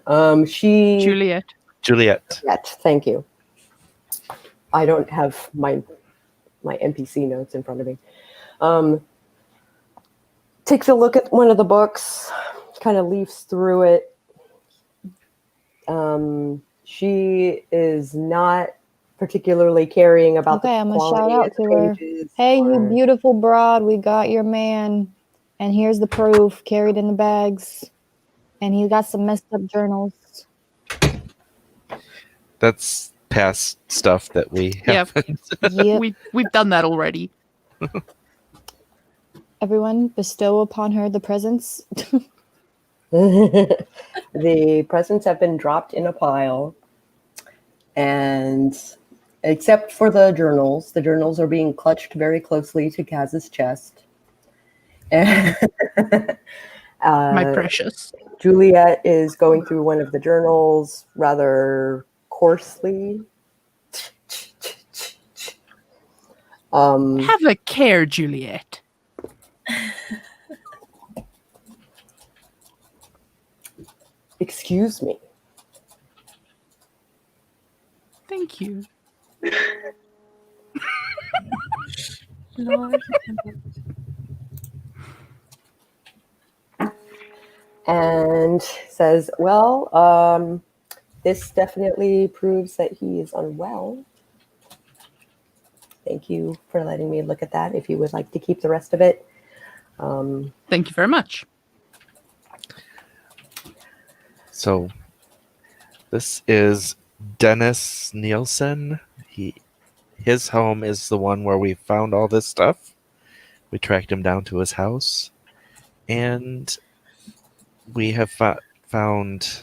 Juliet. Juliet. Thank you. I don't have my NPC notes in front of me. Takes a look at one of the books, kind of leafs through it. She is not particularly caring about Okay, the I'm gonna quality shout out of to the her. pages. Hey, you beautiful broad, we got your man. And here's the proof carried in the bags. And he got some messed up journals. That's past stuff that we Yep. haven't. Yep. We've done that already. Everyone bestow upon her the presents. The presents have been dropped in a pile, and except for the journals are being clutched very closely to Kaz's chest. My precious. Juliet is going through one of the journals rather coarsely. Have a care, Juliet. Excuse me. Thank you. Lord. And says, well, this definitely proves that he is unwell. Thank you for letting me look at that. If you would like to keep the rest of it. Thank you very much. So, this is Dennis Nielsen. His home is the one where we found all this stuff. We tracked him down to his house, and we have found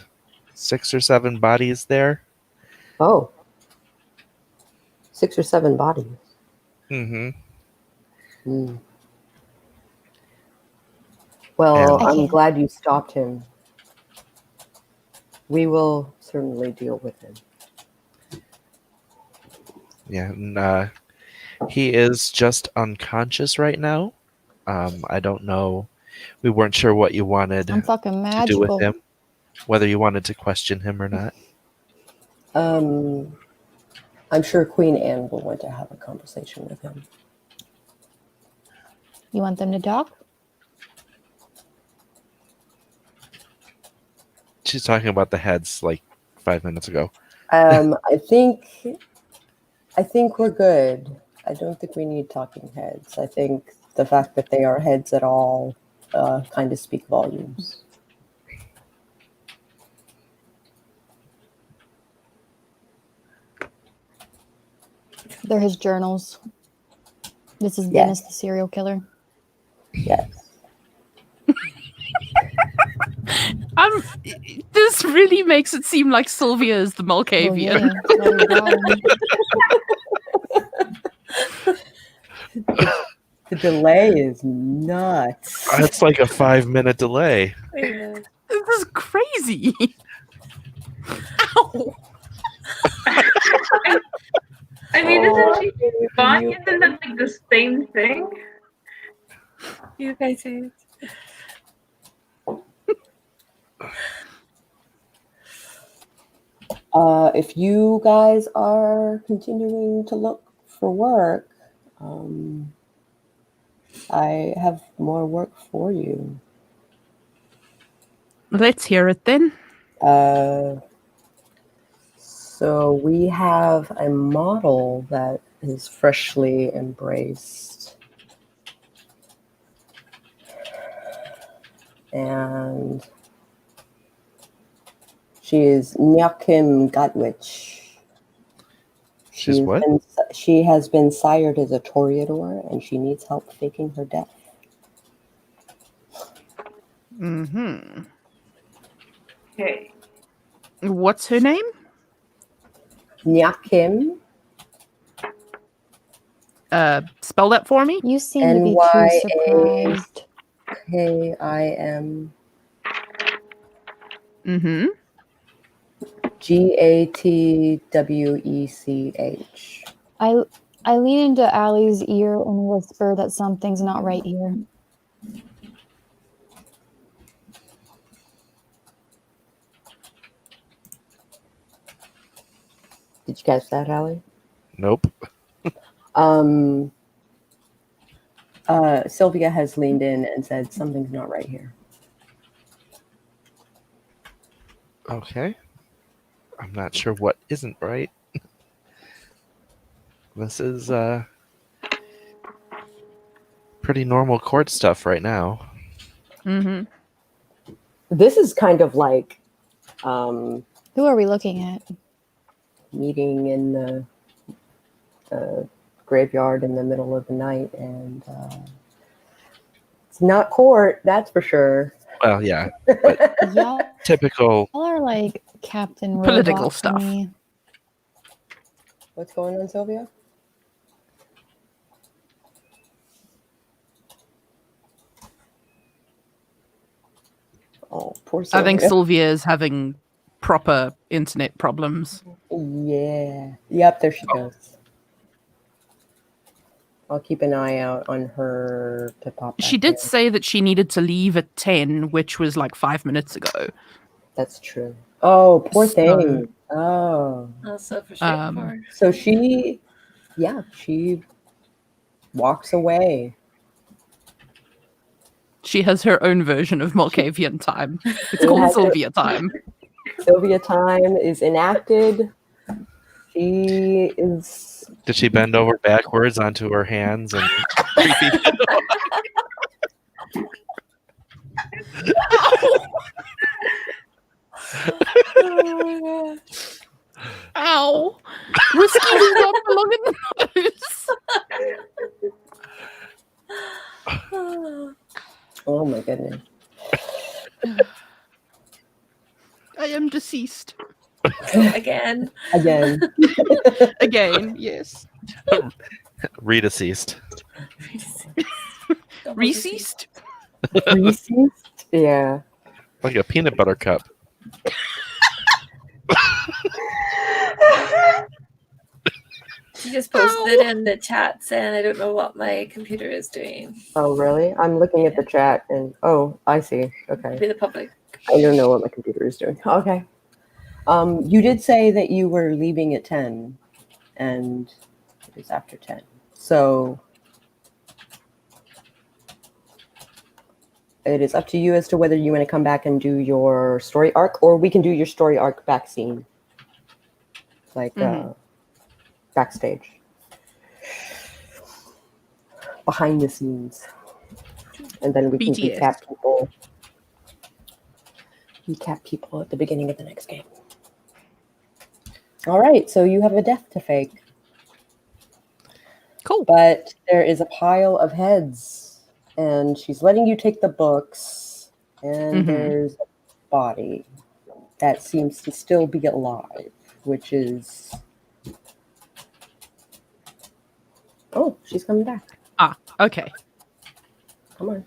6 or 7 bodies there. Oh. 6 or 7 bodies. Mm-hmm. Mm. Well, And- I'm glad you stopped him. We will certainly deal with him. Yeah, and he is just unconscious right now. I don't know. We weren't sure what you wanted I'm fucking to do magical. with him, whether you wanted to question him or not. I'm sure Queen Anne will want to have a conversation with him. You want them to talk? She's talking about the heads like 5 minutes ago. I think we're good. I don't think we need talking heads. I think the fact that they are heads at all kind of speak volumes. They're his journals. This is Yes. Dennis the serial killer. Yes. This really makes it seem like Sylvia is the Malkavian. Oh, yeah. That's why we got him. The delay is nuts. That's like a 5-minute delay. Yeah. This is crazy. Ow. I mean, isn't she Oh, fun? you- Isn't that like the same thing? You guys say it. If you guys are continuing to look for work, I have more work for you. Let's hear it then. So we have a model that is freshly embraced. And she is Nyakim Gatwich. She's what? She has been sired as a Toreador, and she needs help faking her death. Mm-hmm. Okay. What's her name? Nyakim, Spell that for me. You seem to be too surprised. Kim Mm-hmm. Gatwech. I lean into Allie's ear and whisper that something's not right here. Did you catch that, Allie? Nope. Sylvia has leaned in and said something's not right here. Okay. I'm not sure what isn't right. This is pretty normal court stuff right now. Mm-hmm. This is kind of like Who are we looking at? meeting in the graveyard in the middle of the night, and it's not court, that's for sure. Well, yeah. Y'all Typical. are like Captain Robot Political to stuff. me. What's going on, Sylvia? Oh, poor Sylvia. I think Sylvia is having proper internet problems. Yeah. Yep, there she goes. I'll keep an eye out on her to pop back She did in. say that she needed to leave at 10, which was like 5 minutes ago. That's true. Oh, poor So- thing. Oh. Also for straightforward. So she walks away. She has her own version of Malkavian time. It's It called has Sylvia time. Sylvia time is enacted. She is... Did she bend over backwards onto her hands and creepy? Oh my gosh. Ow! Whiskey does not belong in the nose. Oh my goodness. I am deceased. Again. Again. Again, yes. Redeceased. Receased? Receased? Yeah. Like a peanut butter cup. She just posted in the chat saying, I don't know what my computer is doing. Oh, really? I'm looking at the chat and... Oh, I see. Okay. Be the public. I don't know what my computer is doing. Okay. You did say that you were leaving at 10, and it is after 10. So it is up to you as to whether you want to come back and do your story arc, or we can do your story arc back scene. Like backstage. Behind the scenes. And then we can BTS. recap people at the beginning of the next game. All right, so you have a death to fake. Cool. But there is a pile of heads, and she's letting you take the books, and there's a body that seems to still be alive, which is... Oh, she's coming back. Ah, okay. Come on.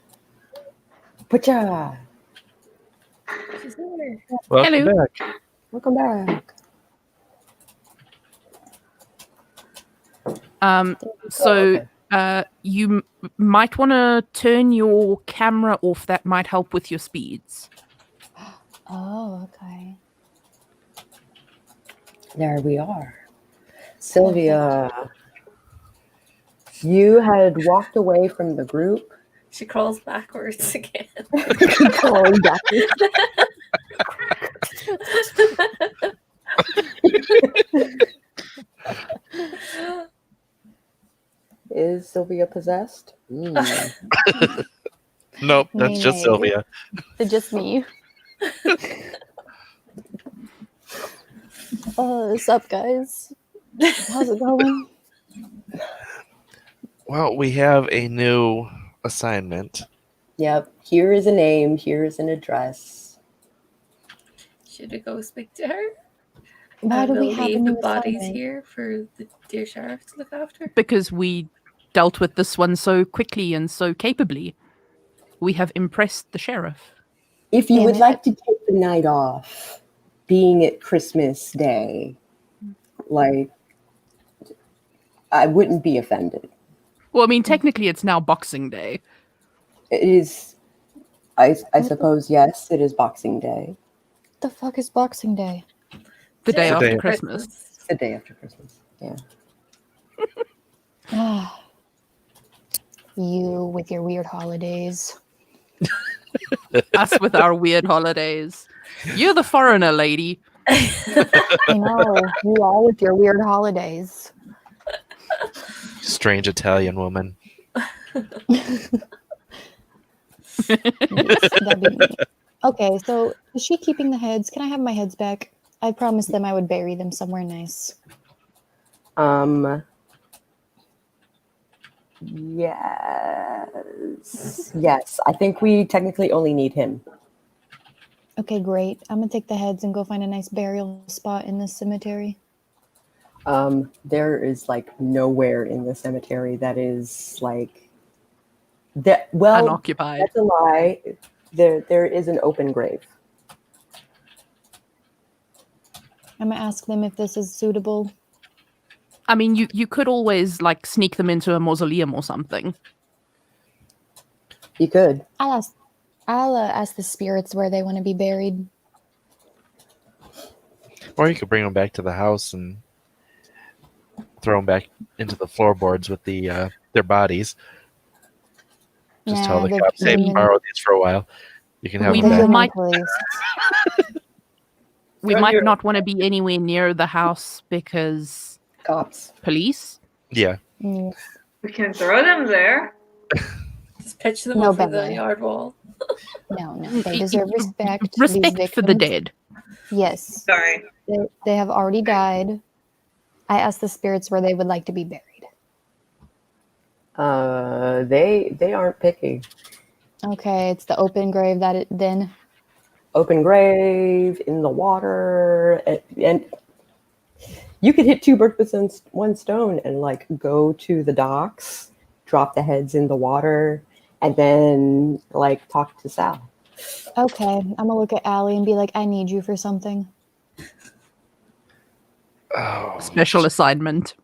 Putcha. She's here. Welcome Hello. back. Welcome back. So okay. you might want to turn your camera off. That might help with your speeds. Oh, okay. There we are. Sylvia, you had walked away from the group. She crawls backwards again. Crawling backwards. Is Sylvia possessed? Nope, that's just Nay. Sylvia. It's just me. What's up, guys? How's it going? Well, we have a new assignment. Yep. Here is a name. Here is an address. Should I go speak to her? Why do We'll we have a leave new the bodies assignment? here for the dear sheriff to look after? Because we dealt with this one so quickly and so capably. We have impressed the sheriff. If you Damn would it. like to take the night off, being at Christmas Day, like, I wouldn't be offended. Well, I mean, technically it's now Boxing Day. It is, I suppose, yes, it is Boxing Day. The fuck is Boxing Day? The day The after day- Christmas. It's the day after Christmas. Yeah. Ah, you with your weird holidays. Us with our weird holidays. You're the foreigner, lady. I know. You all with your weird holidays. Strange Italian woman. That'd be me. Okay, so is she keeping the heads? Can I have my heads back? I promised them I would bury them somewhere nice. Yes. Yes. I think we technically only need him. Okay, great. I'm gonna take the heads and go find a nice burial spot in this cemetery. There is like nowhere in the cemetery that is like that. Well, Unoccupied. that's a lie. There is an open grave. I'm gonna ask them if this is suitable. I mean, you could always like sneak them into a mausoleum or something. You could. I'll ask the spirits where they want to be buried. Or you could bring them back to the house and throw them back into the floorboards with their bodies. Just tell the they've cops, hey, been- borrow these for a while. You can have We them they've back. been might- police. We Throw might your- not want to be anywhere near the house because Cops. police. Yeah. Mm, We can throw them there. Just pitch them No over the better. yard wall. No, they deserve respect. These Respect for the victims. dead. Yes, Sorry. they have already died. I asked the spirits where they would like to be buried. They aren't picky. Okay, it's the open grave then. Open grave in the water, and you could hit two birds with one stone and like go to the docks, drop the heads in the water, and then like talk to Sal. Okay, I'm gonna look at Allie and be like, I need you for something. Oh, Special assignment.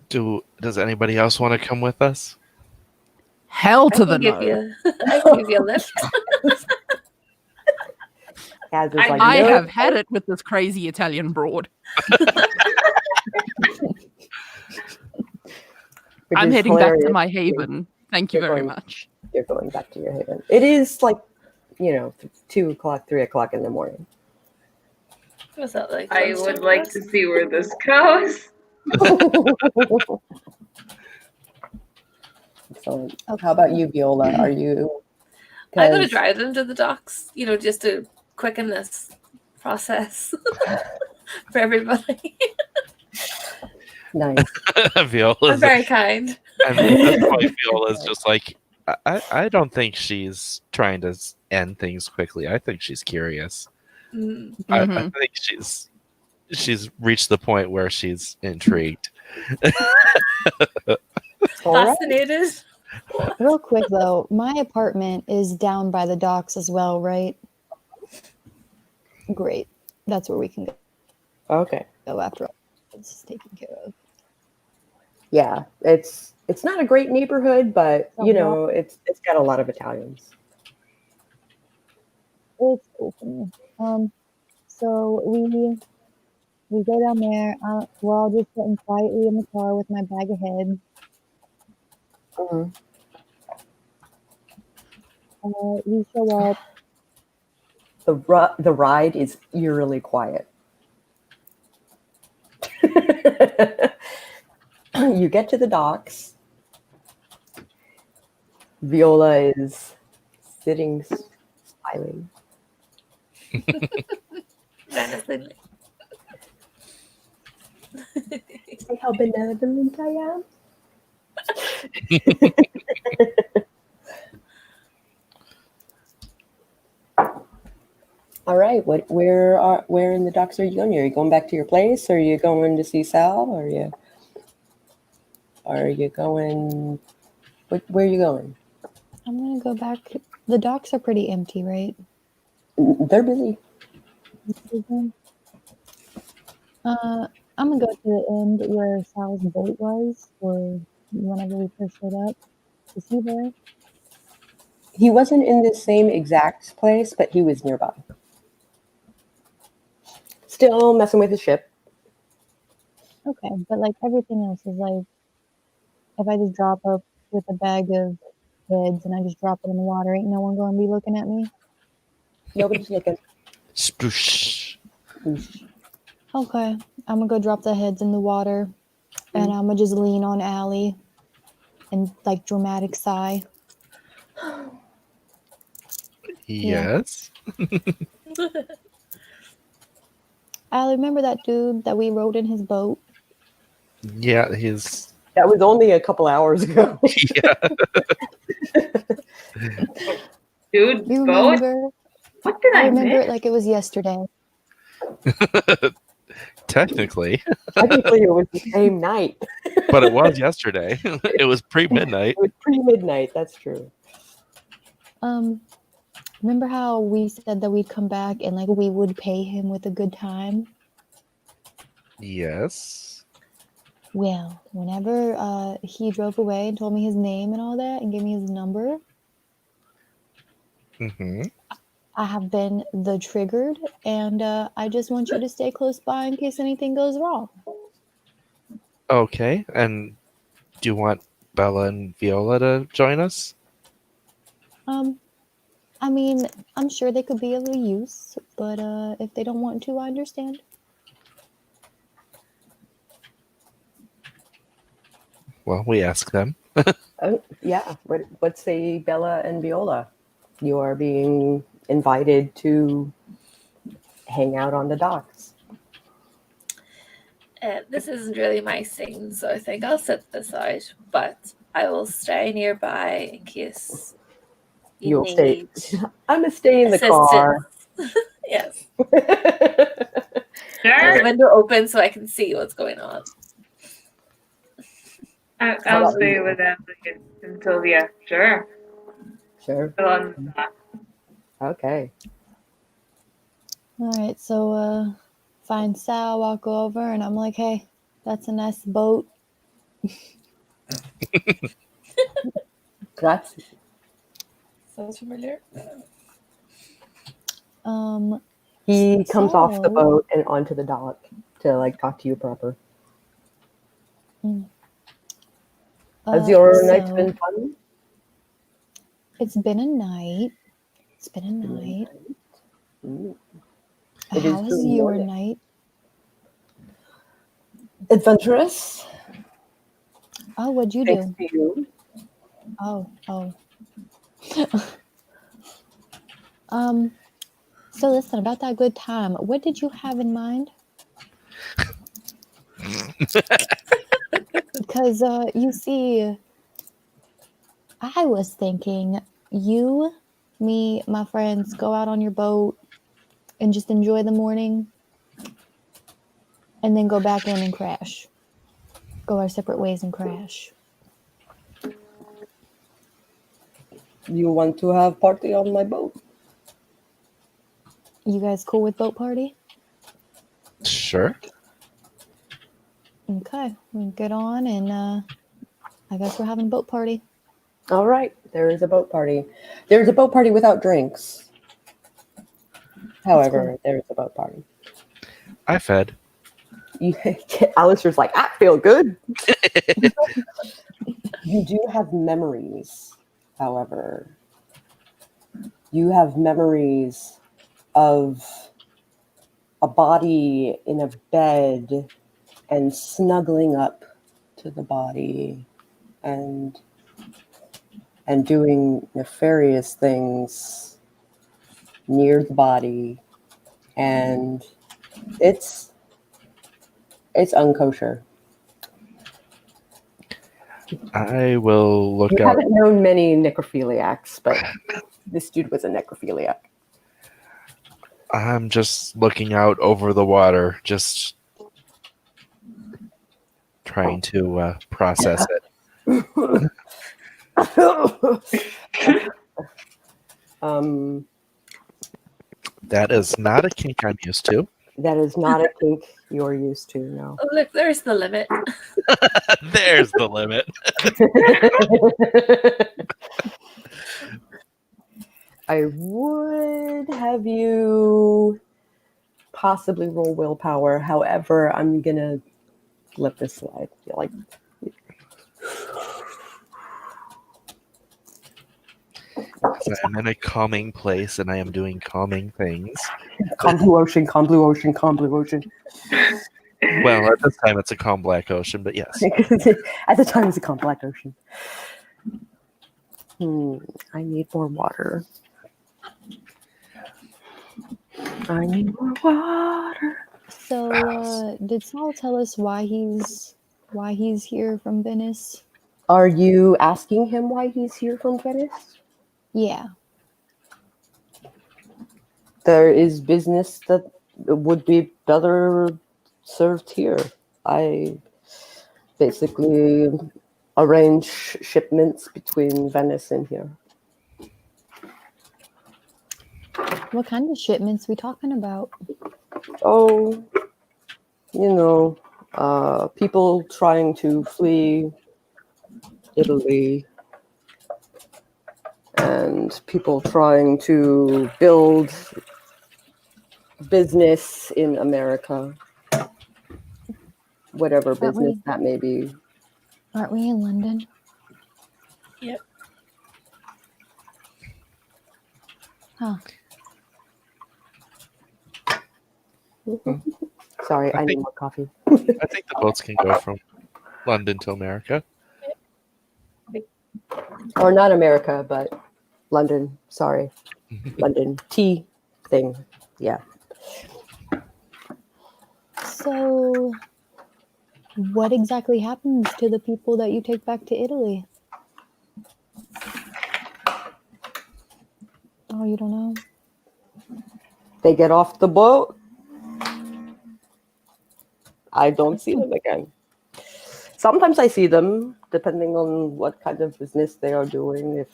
does anybody else want to come with us? Hell I to the can give no. you. I can give you a lift. Kaz is I- like, I "Nope." have had it with this crazy Italian broad. Which I'm is heading back to hilarious. my haven. Thank you You're very going- much. You're going back to your haven. It is like, 2:00, 3:00 in the morning. Was that like? I lunchtime would for like us? to see where this goes. Excellent. How about you, Viola? Are you? I'm going to 'cause- drive them to the docks. Just to quicken this process for everybody. Nice. I'm Viola's very kind. and at this point, Viola's just like, I don't think she's trying to end things quickly. I think she's curious. Mm. I Mhm. think she's reached the point where she's intrigued. All right. Fascinated. Real quick though, my apartment is down by the docks as well, right? Great. That's where we can Okay. go after all this is taken care of. Yeah, it's not a great neighborhood, but you know, it's got a lot of Italians. It's cool for me. So we go down there. We're all just sitting quietly in the car with my bag of heads. Mhm. We show up. The ride is eerily quiet. You get to the docks. Viola is sitting smiling. Menacingly. See how benevolent I am? All right. Where in the docks are you going? Are you going back to your place? Are you going to see Sal? Are you going? Where are you going? I'm gonna go back. The docks are pretty empty, right? They're busy. I'm gonna go to the end where Sal's boat was, or whenever we first showed up. Is he there? He wasn't in the same exact place, but he was nearby. Still messing with his ship. Okay, but like everything else is like, if I just drop up with a bag of heads and I just drop it in the water, ain't no one gonna be looking at me. Nobody's looking. Sploosh. Okay, I'm gonna go drop the heads in the water, and I'm gonna just lean on Allie and like dramatic sigh. Yes. Allie, remember that dude that we rode in his boat? Yeah, he's. That was only a couple hours ago. Yeah. Dude, You boat? remember? What did I I remember miss? it like it was yesterday. Technically, Technically, it was the same night. but it was yesterday. It was pre-midnight. It was pre-midnight. That's true. Remember how we said that we'd come back and like we would pay him with a good time? Yes. Well, whenever he drove away and told me his name and all that and gave me his number, Mm-hmm. I have been the triggered, and I just want you to stay close by in case anything goes wrong. Okay. And do you want Bella and Viola to join us? I mean, I'm sure they could be of use, but if they don't want to, I understand. Well, we ask them. Oh, yeah. What say Bella and Viola? You are being invited to hang out on the docks. This isn't really my scene, so I think I'll set this out, but I will stay nearby in case you You'll stay. need I'm gonna stay in the car. Yes. Sure. The window open so I can see what's going on. I'll stay with Alison and Sylvia. Sure. Sure. Still on the dock. Okay. All right, so find Sal, walk over, and I'm like, hey, that's a nice boat. That's Sounds familiar. he comes off the So- boat and onto the dock to like talk to you proper. Has your night so been fun? It's been a night. It's been a night. Mm. It is How was the your morning. night? Adventurous. Oh, what'd you Thanks do? to you. Oh. So listen, about that good time, what did you have in mind? Because you see, I was thinking you, me, my friends go out on your boat and just enjoy the morning and then go back in and crash. go our separate ways and crash. You want to have party on my boat? You guys cool with boat party? Sure. Okay, we get on, and I guess we're having a boat party. All right, there is a boat party. There's a boat party without drinks. However, there is a boat party. I fed. Allistair's like, I feel good. You do have memories, however. You have memories of a body in a bed and snuggling up to the body and doing nefarious things near the body, and it's unkosher. I will look You out. haven't known many necrophiliacs, but this dude was a necrophiliac. I'm just looking out over the water, just trying to process it. That is not a kink I'm used to. That is not a kink you're used to, no. Oh, look, there's the limit. There's the limit. I would have you possibly roll willpower. However, I'm gonna let this slide. You're like, I'm in a calming place and I am doing calming things. calm blue ocean, calm blue ocean, calm blue ocean. Well, at this time it's a calm black ocean, but yes. At the time, it's a calm black ocean. I need more water. I need more water. So, did Saul tell us why he's here from Venice? Are you asking him why he's here from Venice? Yeah. There is business that would be better served here. I basically arrange shipments between Venice and here. What kind of shipments we talking about? Oh, people trying to flee Italy and people trying to build business in America. Whatever business that may be. Aren't we in London? Yep. Huh. Sorry, I need more coffee. I think the boats can go from London to America. Or not America, but London. Sorry. London. Tea thing. Yeah. So, what exactly happens to the people that you take back to Italy? Oh, you don't know? They get off the boat. I don't see them again. Sometimes I see them, depending on what kind of business they are doing.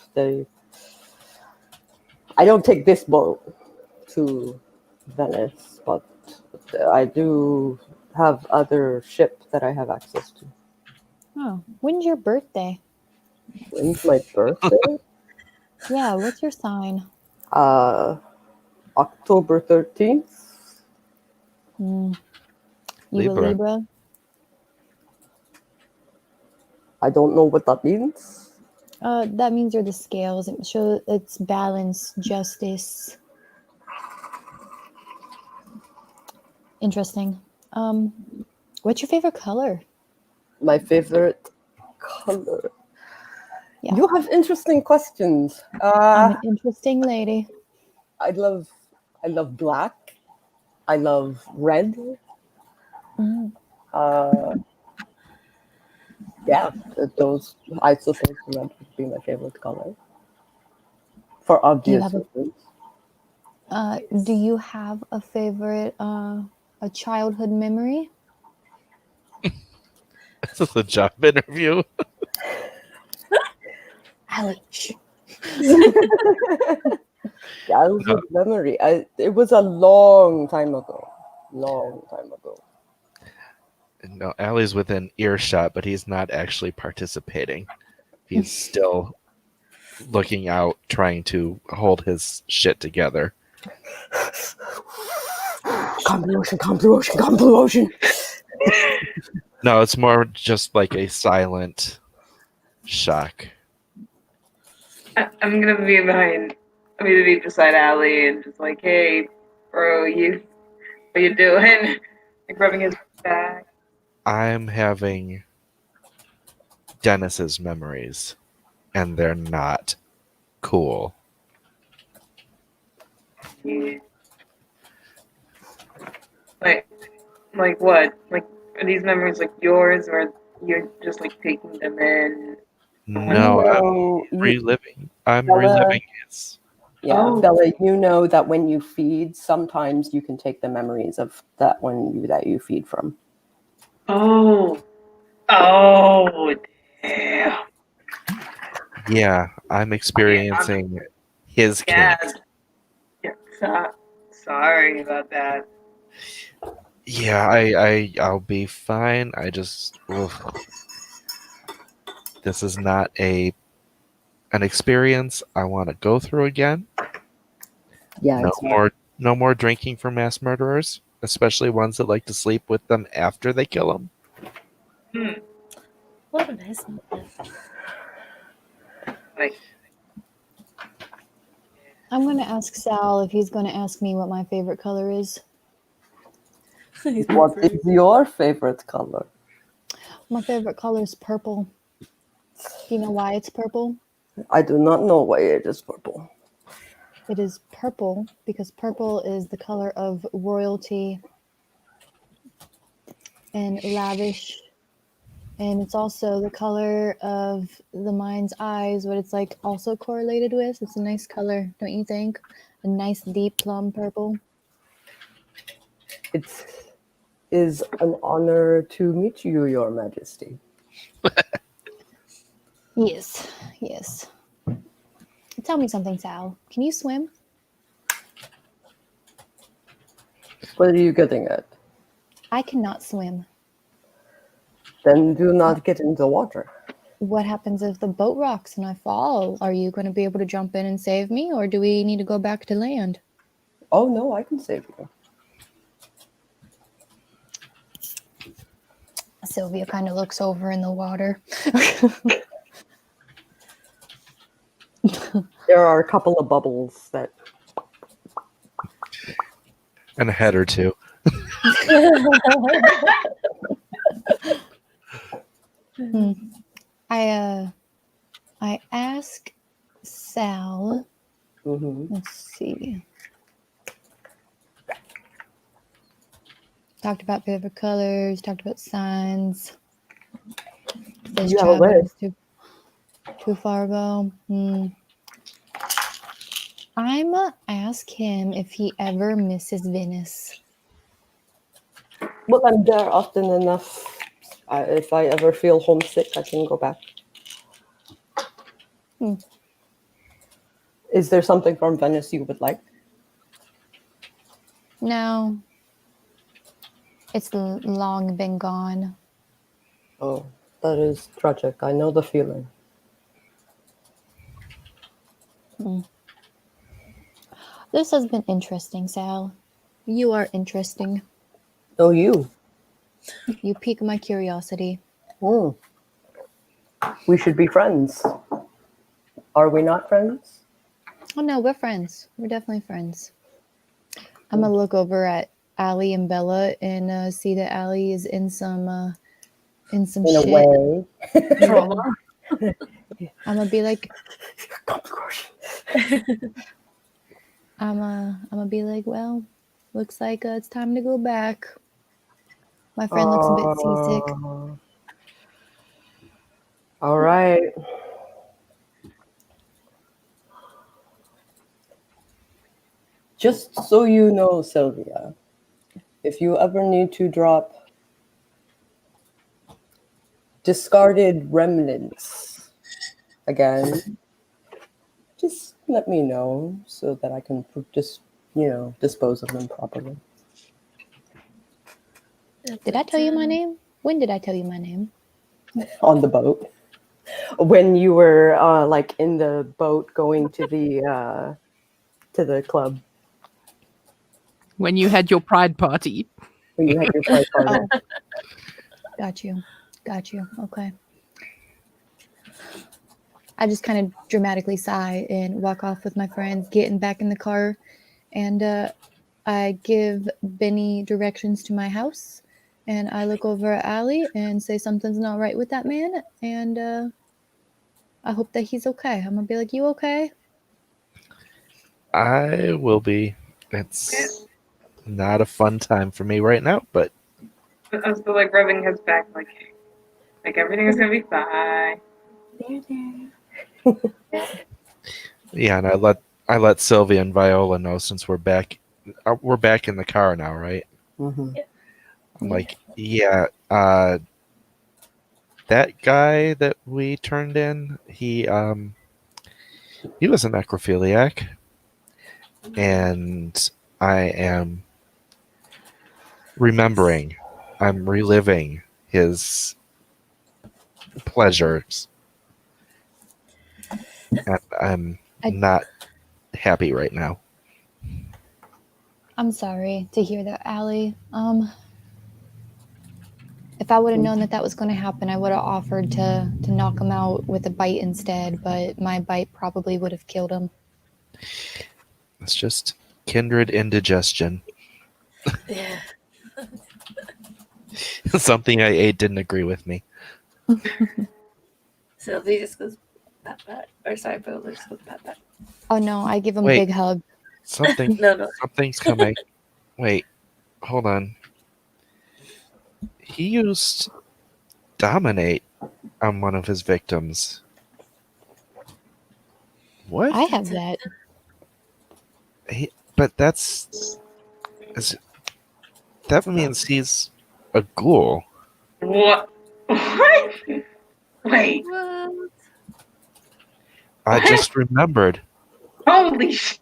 I don't take this boat to Venice, but I do have other ships that I have access to. Oh, when's your birthday? When's my birthday? Yeah, what's your sign? October 13th. You Libra. a Libra? I don't know what that means. That means you're the scales. It shows it's balance, justice. Interesting. What's your favorite color? My favorite color. Yeah. You have interesting questions. I'm an interesting lady. I love black. I love red. Yeah, those I suppose red would be my favorite color. For obvious reasons. Do you have a favorite a childhood memory? This is a job interview. Ouch. Childhood memory. It was a long time ago. Long time ago. No, Allie's within earshot, but he's not actually participating. He's still looking out, trying to hold his shit together. Calm blue ocean, calm blue ocean, calm blue ocean. No, it's more just like a silent shock. I'm gonna be behind. I'm gonna be beside Allie and just like, hey, bro, what you doing? Like rubbing his back. I'm having Dennis's memories, and they're not cool. Yeah. Like what? Like are these memories like yours, or you're just like taking them in? No, I'm reliving. I'm reliving his. Yeah, Oh. Bella, you know that when you feed, sometimes you can take the memories of that that you feed from. Oh, damn. Yeah, I'm experiencing his Yeah. kinks. Sorry about that. Yeah, I'll be fine. I just this is not an experience I want to go through again. Yeah, No more drinking for mass murderers, especially ones that like to sleep with them after they kill them. What a nice motive. Like, I'm going to ask Sal if he's going to ask me what my favorite color is. What is your favorite color? My favorite color is purple. Do you know why it's purple? I do not know why it is purple. It is purple because purple is the color of royalty and lavish. And it's also the color of the mind's eyes, what it's like also correlated with. It's a nice color, don't you think? A nice deep plum purple. It is an honor to meet you, Your Majesty. Yes, yes. Tell me something, Sal. Can you swim? What are you getting at? I cannot swim. Then do not get into the water. What happens if the boat rocks and I fall? Are you going to be able to jump in and save me, or do we need to go back to land? Oh, no, I can save you. Sylvia kind of looks over in the water. There are a couple of bubbles that... And a head or two. I ask Sal. Mm-hmm. Let's see. Talked about favorite colors. Talked about signs. Says You have a list. Too far ago. I'm gonna ask him if he ever misses Venice. Well, I'm there often enough. If I ever feel homesick, I can go back. Is there something from Venice you would like? No. It's long been gone. Oh, that is tragic. I know the feeling. This has been interesting, Sal. You are interesting. Oh, you. You pique my curiosity. We should be friends. Are we not friends? Oh no, we're friends. We're definitely friends. I'm gonna look over at Allie and Bella and see that Allie is in some shit. A way. trauma. I'm gonna be like, I'm gonna be like, well, looks like it's time to go back. My friend looks a bit seasick. All right. Just so you know, Sylvia, if you ever need to drop discarded remnants again, just let me know so that I can just, dispose of them properly. Did I tell you my name? When did I tell you my name? On the boat. When you were in the boat going to the club. When you had your pride party. When you had your pride party. Oh. Got you. Okay. I just kind of dramatically sigh and walk off with my friends, getting back in the car, and I give Benny directions to my house, and I look over at Allie and say something's not right with that man, and I hope that he's okay. I'm gonna be like, "You okay?" I will be. It's not a fun time for me right now, but I'm still like rubbing his back, like everything is gonna be fine. yeah, and I let Sylvia and Viola know since we're back in the car now, right? Mm-hmm. I'm like, yeah, that guy that we turned in, he was a necrophiliac, and I am I'm reliving his pleasures, and I'm not happy right now. I'm sorry to hear that, Allie. If I would have known that was going to happen, I would have offered to knock him out with a bite instead, but my bite probably would have killed him. It's just kindred indigestion. Yeah. Something I ate didn't agree with me. Sylvia just goes pat pat. Or sorry, Viola just goes pat pat. Oh no, I give him Wait. a big hug. No. Something's coming. Wait, hold on. He used dominate on one of his victims. What? I have that. But that means he's a ghoul. What? What? Wait. What? I just remembered. Holy shit.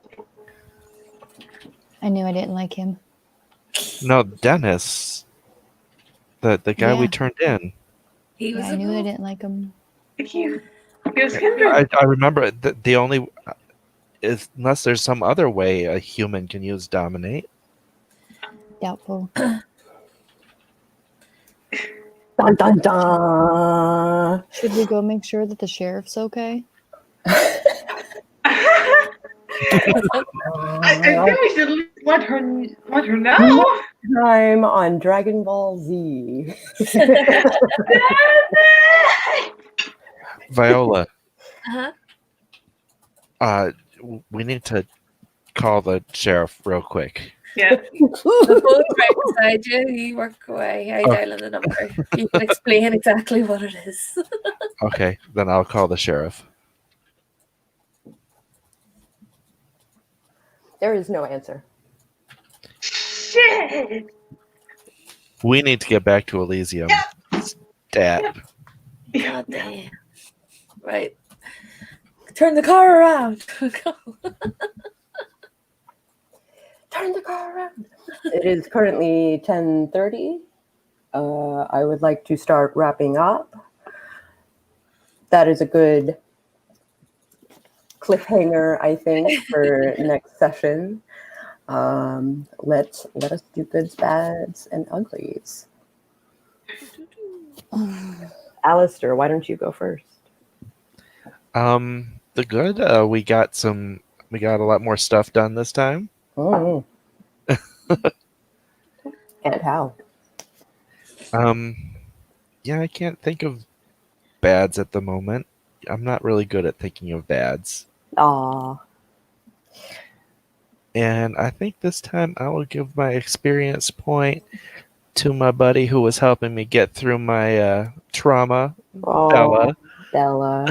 I knew I didn't like him. No, Dennis. The guy we Yeah. turned in. He was I knew I didn't like him. He was kindred. I remember the only is unless there's some other way a human can use dominate. Doubtful. Dun dun dun. Should we go make sure that the sheriff's okay? I think we should at least let her know. Time on Dragon Ball Z. Viola, Uh-huh. we need to call the sheriff real quick. Yeah. The phone's right beside you. You work away. I dial in the number. You can explain exactly what it is. Okay, then I'll call the sheriff. There is no answer. Shit. We need to get back to Elysium. Stat. God damn. Right. Turn the car around. Turn the car around. It is currently 10:30. I would like to start wrapping up. That is a good cliffhanger, I think, for next session. Let us do goods, bads, and uglies. Allistair, why don't you go first? The good. We got a lot more stuff done this time. Oh. And how? Yeah, I can't think of bads at the moment. I'm not really good at thinking of bads. Aw. And I think this time I will give my experience point to my buddy who was helping me get through my trauma, Oh, Bella. Bella.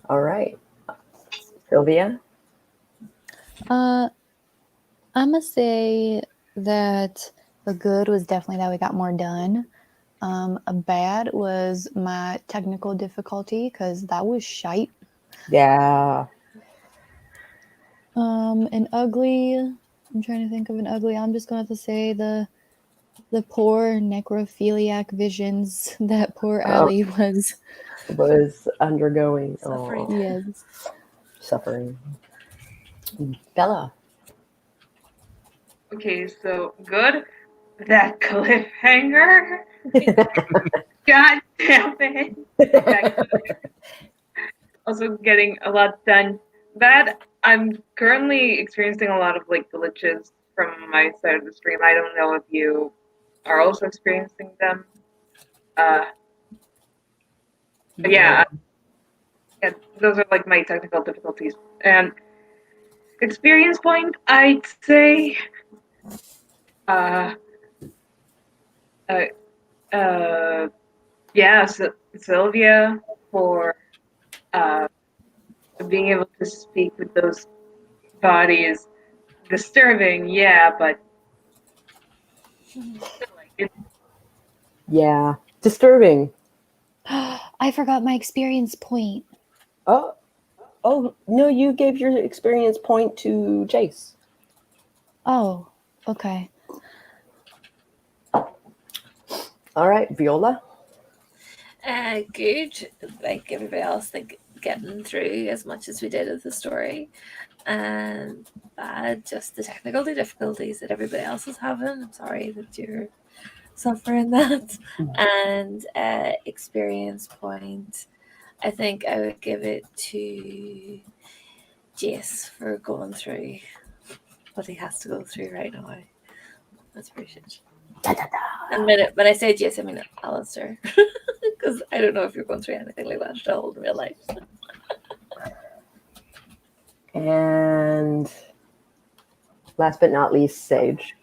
All right. Sylvia? I'm gonna say that The good was definitely that we got more done. A bad was my technical difficulty because that was shite. Yeah. An ugly. I'm trying to think of an ugly. I'm just going to have to say the poor necrophiliac visions that poor Allie was undergoing. Suffering. Oh, yes. suffering. Bella. Okay, so good. That cliffhanger. God damn it. Also getting a lot done. Bad. I'm currently experiencing a lot of like glitches from my side of the stream. I don't know if you are also experiencing them. But yeah, those are like my technical difficulties. And experience point, I'd say, yeah, Sylvia for being able to speak with those bodies. Disturbing, yeah, but Yeah. Disturbing. I forgot my experience point. Oh, no, you gave your experience point to Jayce. Oh, okay. All right, Viola. Good. Like everybody else, like getting through as much as we did of the story. And bad, just the technical difficulties that everybody else is having. I'm sorry that you're suffering that. And experience point, I think I would give it to Jayce for going through what he has to go through right now. That's appreciated. And when I say Jayce, I mean Allistair. Because I don't know if you're going through anything like that at all in real life. And last but not least, Sage.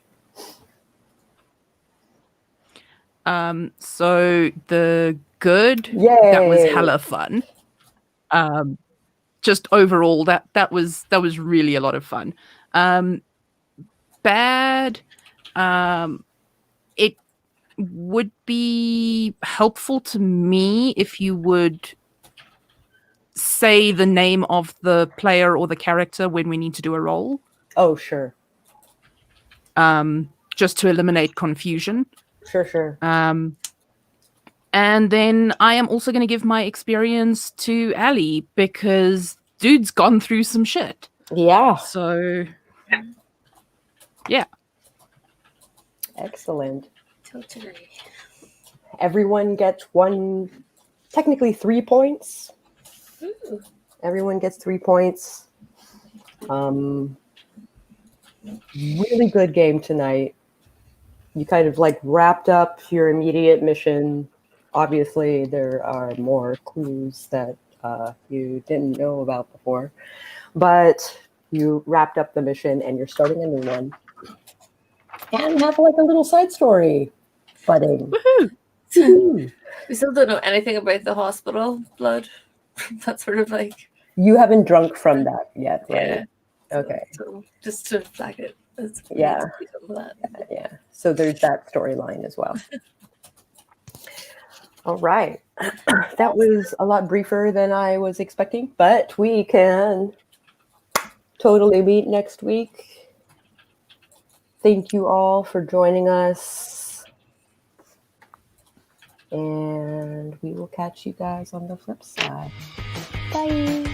So the good, Yay. that was hella fun. Just overall, that was really a lot of fun. Bad, it would be helpful to me if you would say the name of the player or the character when we need to do a roll. Oh, sure. Just to eliminate confusion. Sure. And then I am also going to give my experience to Ali because dude's gone through some shit. Yeah. So, yeah. Excellent. Totally. Everyone gets technically 3 points. Ooh. Everyone gets 3 points. Really good game tonight. You kind of like wrapped up your immediate mission. Obviously, there are more clues that you didn't know about before, but you wrapped up the mission and you're starting a new one. And have like a little side story budding. Woohoo! We still don't know anything about the hospital blood. That's sort of like... You haven't drunk from that yet, right? Yeah. Okay. So just to flag it. Yeah. So there's that storyline as well. All right. That was a lot briefer than I was expecting, but we can totally meet next week. Thank you all for joining us. And we will catch you guys on the flip side. Bye.